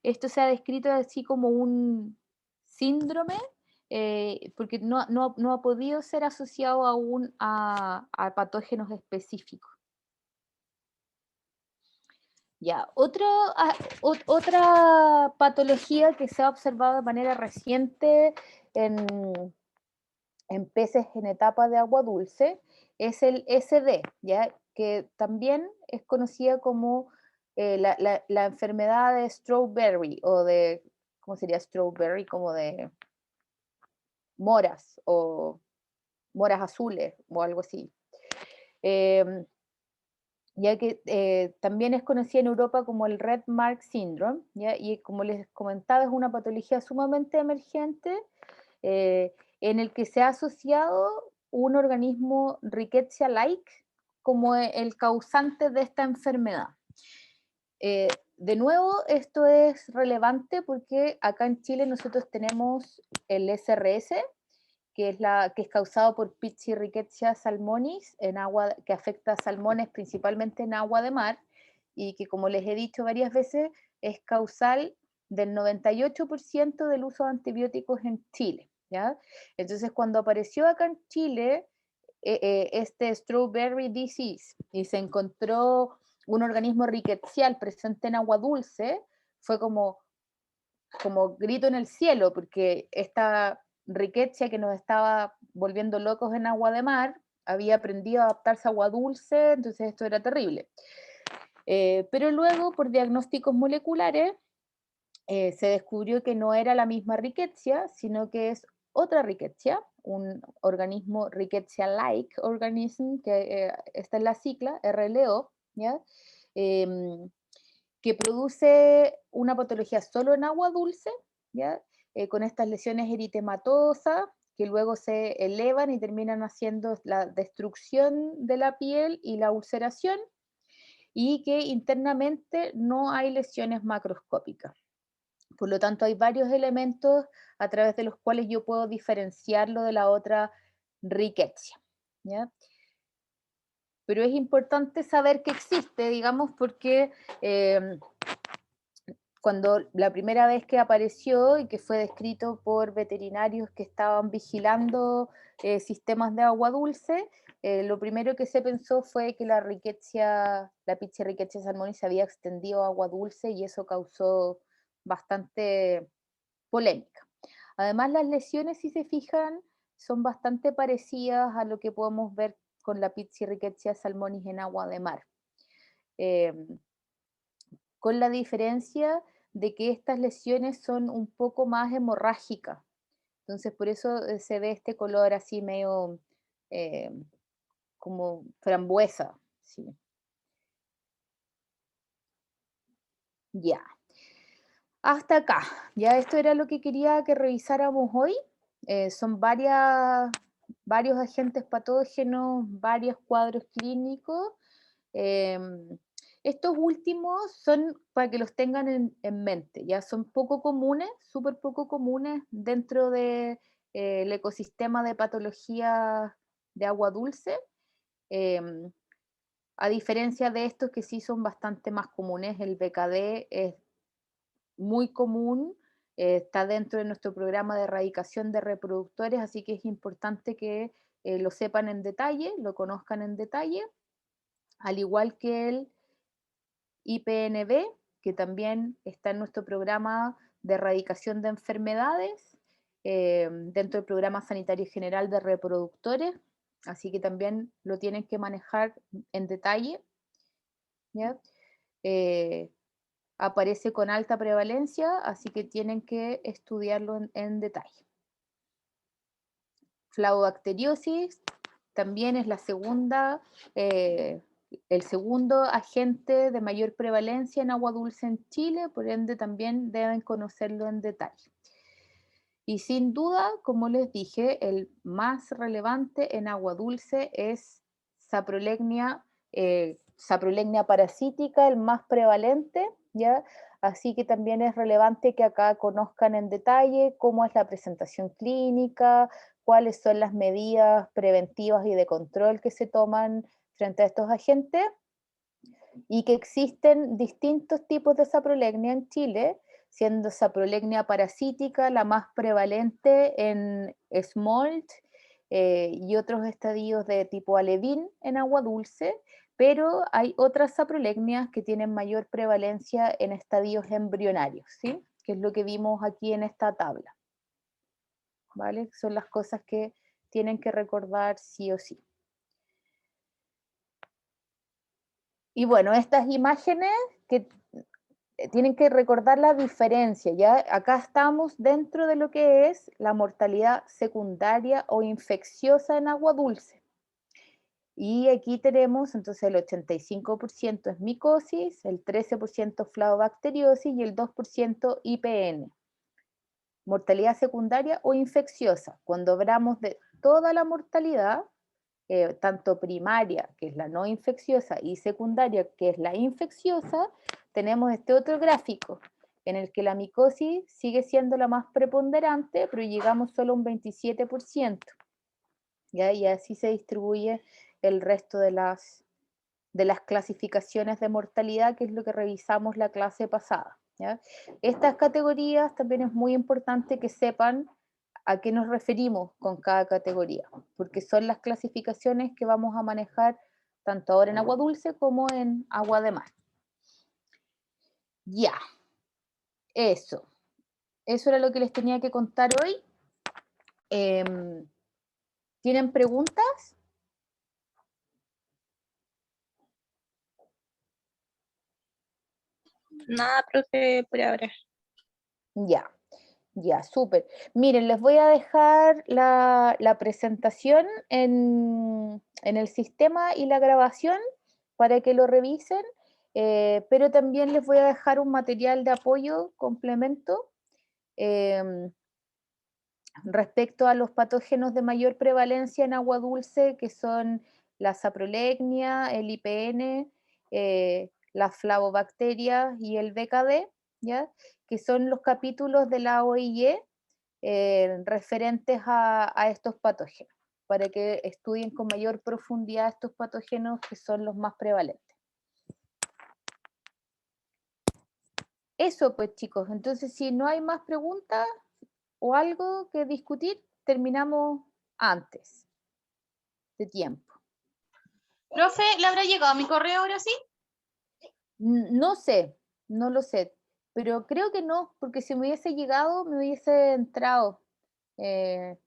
Esto se ha descrito así como un síndrome, porque no ha podido ser asociado aún a patógenos específicos. Ya, otra patología que se ha observado de manera reciente en, en peces en etapa de agua dulce es el SD, ¿ya? Que también es conocida como la enfermedad de Strawberry o de, ¿cómo sería Strawberry? Como de moras o moras azules o algo así. Em, ya que también es conocida en Europa como el Red Mark Syndrome, ¿ya? Y como les comentaba, es una patología sumamente emergente en el que se ha asociado un organismo Rickettsia-like como el causante de esta enfermedad. De nuevo, esto es relevante porque acá en Chile nosotros tenemos el SRS, que es causado por Pichirrickettsia salmonis, que afecta a salmones principalmente en agua de mar, y que, como les he dicho varias veces, es causal del 98% del uso de antibióticos en Chile, ¿ya? Entonces, cuando apareció acá en Chile este Strawberry Disease y se encontró un organismo rickettsial presente en agua dulce, fue como grito en el cielo, porque esta Rickettsia que nos estaba volviendo locos en agua de mar, había aprendido a adaptarse a agua dulce, entonces esto era terrible. Pero luego, por diagnósticos moleculares, se descubrió que no era la misma Rickettsia, sino que es otra Rickettsia, un organismo Rickettsia-like organism, que está en la sigla, RLO, ¿ya? Que produce una patología solo en agua dulce, ¿ya? Con estas lesiones eritematosas, que luego se elevan y terminan haciendo la destrucción de la piel y la ulceración, y que internamente no hay lesiones macroscópicas. Por lo tanto, hay varios elementos a través de los cuales yo puedo diferenciarlo de la otra Rickettsia, ¿ya? Pero es importante saber que existe, digamos, porque cuando la primera vez que apareció y que fue descrito por veterinarios que estaban vigilando sistemas de agua dulce, lo primero que se pensó fue que la Pichirrickettsia salmonis se había extendido a agua dulce y eso causó bastante polémica. Además, las lesiones, si se fijan, son bastante parecidas a lo que podemos ver con la Pichirrickettsia salmonis en agua de mar. Con la diferencia de que estas lesiones son un poco más hemorrágicas. Entonces, por eso se ve este color así medio eh, como frambuesa. ¿Sí? Ya. Hasta acá. Ya esto era lo que quería que revisáramos hoy. Son varios agentes patógenos, varios cuadros clínicos. Estos últimos son para que los tengan en mente, ya son poco comunes, súper poco comunes dentro de, el ecosistema de patología de agua dulce, em, a diferencia de estos que sí son bastante más comunes. El BKD es muy común, está dentro de nuestro programa de erradicación de reproductores, así que es importante que lo sepan en detalle, lo conozcan en detalle, al igual que el IPNB, que también está en nuestro programa de erradicación de enfermedades, dentro del programa sanitario general de reproductores, así que también lo tienen que manejar en detalle, ¿ya? Aparece con alta prevalencia, así que tienen que estudiarlo en detalle. Flavobacteriosis también es la segunda, el segundo agente de mayor prevalencia en agua dulce en Chile, por ende también deben conocerlo en detalle. Y sin duda, como les dije, el más relevante en agua dulce es Saprolegnia, Saprolegnia parasítica, el más prevalente, ¿ya? Así que también es relevante que acá conozcan en detalle cómo es la presentación clínica, cuáles son las medidas preventivas y de control que se toman frente a estos agentes, y que existen distintos tipos de saprolegnia en Chile, siendo saprolegnia parasítica la más prevalente en smolt y otros estadios de tipo alevín en agua dulce, pero hay otras saprolegnias que tienen mayor prevalencia en estadios embrionarios, ¿sí? Que es lo que vimos aquí en esta tabla, ¿vale? Son las cosas que tienen que recordar sí o sí. Y bueno, estas imágenes que tienen que recordar la diferencia, ¿ya? Acá estamos dentro de lo que es la mortalidad secundaria o infecciosa en agua dulce. Y aquí tenemos entonces el 85% es micosis, el 13% flavobacteriosis y el 2% IPN. Mortalidad secundaria o infecciosa. Cuando hablamos de toda la mortalidad, tanto primaria, que es la no infecciosa, y secundaria, que es la infecciosa, tenemos este otro gráfico, en el que la micosis sigue siendo la más preponderante, pero llegamos solo a un 27%. ¿Ya? Y así se distribuye el resto de las clasificaciones de mortalidad, que es lo que revisamos la clase pasada, ¿ya? Estas categorías también es muy importante que sepan a qué nos referimos con cada categoría, porque son las clasificaciones que vamos a manejar tanto ahora en agua dulce como en agua de mar. Ya, eso era lo que les tenía que contar hoy. ¿Tienen preguntas? Nada, profe, por ahora. Ya, súper. Miren, les voy a dejar la presentación en el sistema y la grabación para que lo revisen, pero también les voy a dejar un material de apoyo, complemento, respecto a los patógenos de mayor prevalencia en agua dulce, que son la saprolegnia, el IPN, las flavobacterias y el BKD, ¿ya? Que son los capítulos de la OIE referentes a estos patógenos, para que estudien con mayor profundidad estos patógenos que son los más prevalentes. Eso pues chicos, entonces si no hay más preguntas o algo que discutir, terminamos antes de tiempo. Profe, ¿le habrá llegado mi correo ahora sí? No sé, no lo sé, pero creo que no, porque si me hubiese llegado, me hubiese entrado, me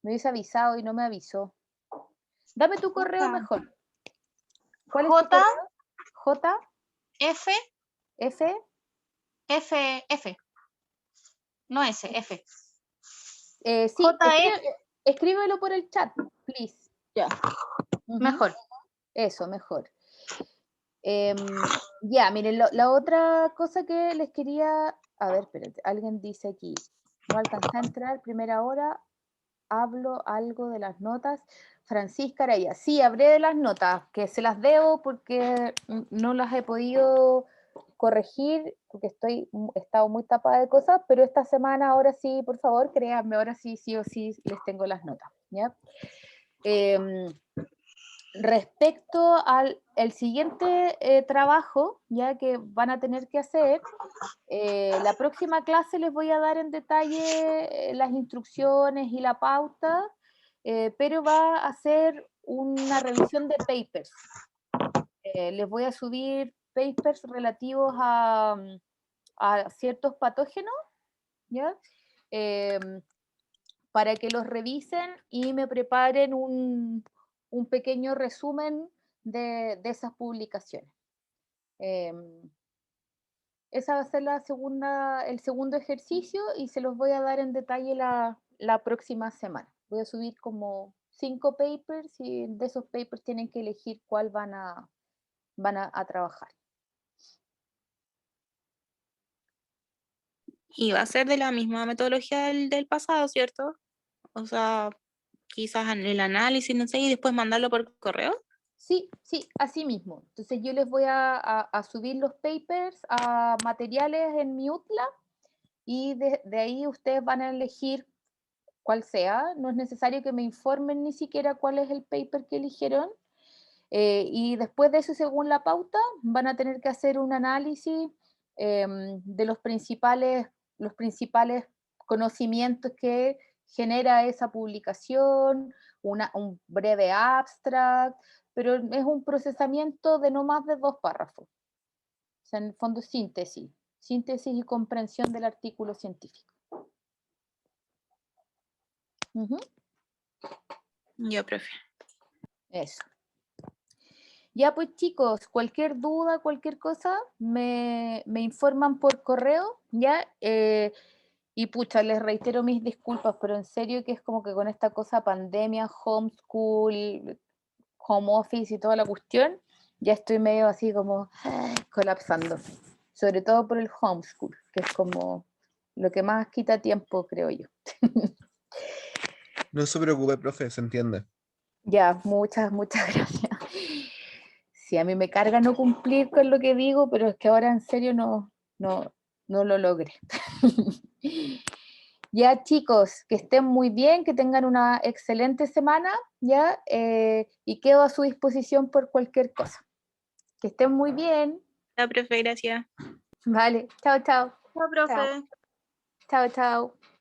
hubiese avisado y no me avisó. Dame tu correo mejor. ¿Cuál es tu J, correo? J, F, F, F, F. No S, F. sí, JF. escríbelo por el chat, please. Ya, Ujú. mejor. Eso, mejor. Ya, miren, la otra cosa que les quería, a ver, espérate, alguien dice aquí, no alcancé a entrar, primera hora, hablo algo de las notas. Francisca Araya, sí, hablé de las notas, que se las debo porque no las he podido corregir, porque he estado muy tapada de cosas, pero esta semana, ahora sí, por favor, créanme, ahora sí, sí o sí les tengo las notas, ¿ya? Respecto al el siguiente trabajo, ya que van a tener que hacer, la próxima clase les voy a dar en detalle las instrucciones y la pauta, pero va a ser una revisión de papers. Les voy a subir papers relativos a ciertos patógenos, ¿ya? Para que los revisen y me preparen un pequeño resumen de esas publicaciones. Esa va a ser el segundo ejercicio y se los voy a dar en detalle la próxima semana. Voy a subir como 5 papers y de esos papers tienen que elegir cuál van a trabajar. Y va a ser de la misma metodología del pasado, ¿cierto? O sea, quizás en el análisis, no sé, y después mandarlo por correo. Sí, así mismo. Entonces yo les voy a subir los papers a materiales en mi UTLA y de ahí ustedes van a elegir cuál sea. No es necesario que me informen ni siquiera cuál es el paper que eligieron. Y después de eso, según la pauta, van a tener que hacer un análisis de los principales conocimientos que genera esa publicación, un breve abstract, pero es un procesamiento de no más de 2 párrafos. O sea, en el fondo síntesis y comprensión del artículo científico. Yo profe. Eso. Ya pues chicos, cualquier duda, cualquier cosa, me informan por correo, ¿ya? Y pucha, les reitero mis disculpas, pero en serio que es como que con esta cosa pandemia, homeschool, home office y toda la cuestión, ya estoy medio así como colapsando. Sobre todo por el homeschool, que es como lo que más quita tiempo, creo yo. No se preocupe, profe, se entiende. Ya, muchas gracias. Sí, a mí me carga no cumplir con lo que digo, pero es que ahora en serio no lo logré. Ya chicos, que estén muy bien, que tengan una excelente semana, ¿ya? Y quedo a su disposición por cualquier cosa. Que estén muy bien. La profe, gracias. Vale, chao, chao. Chao, profe. Chao, chao.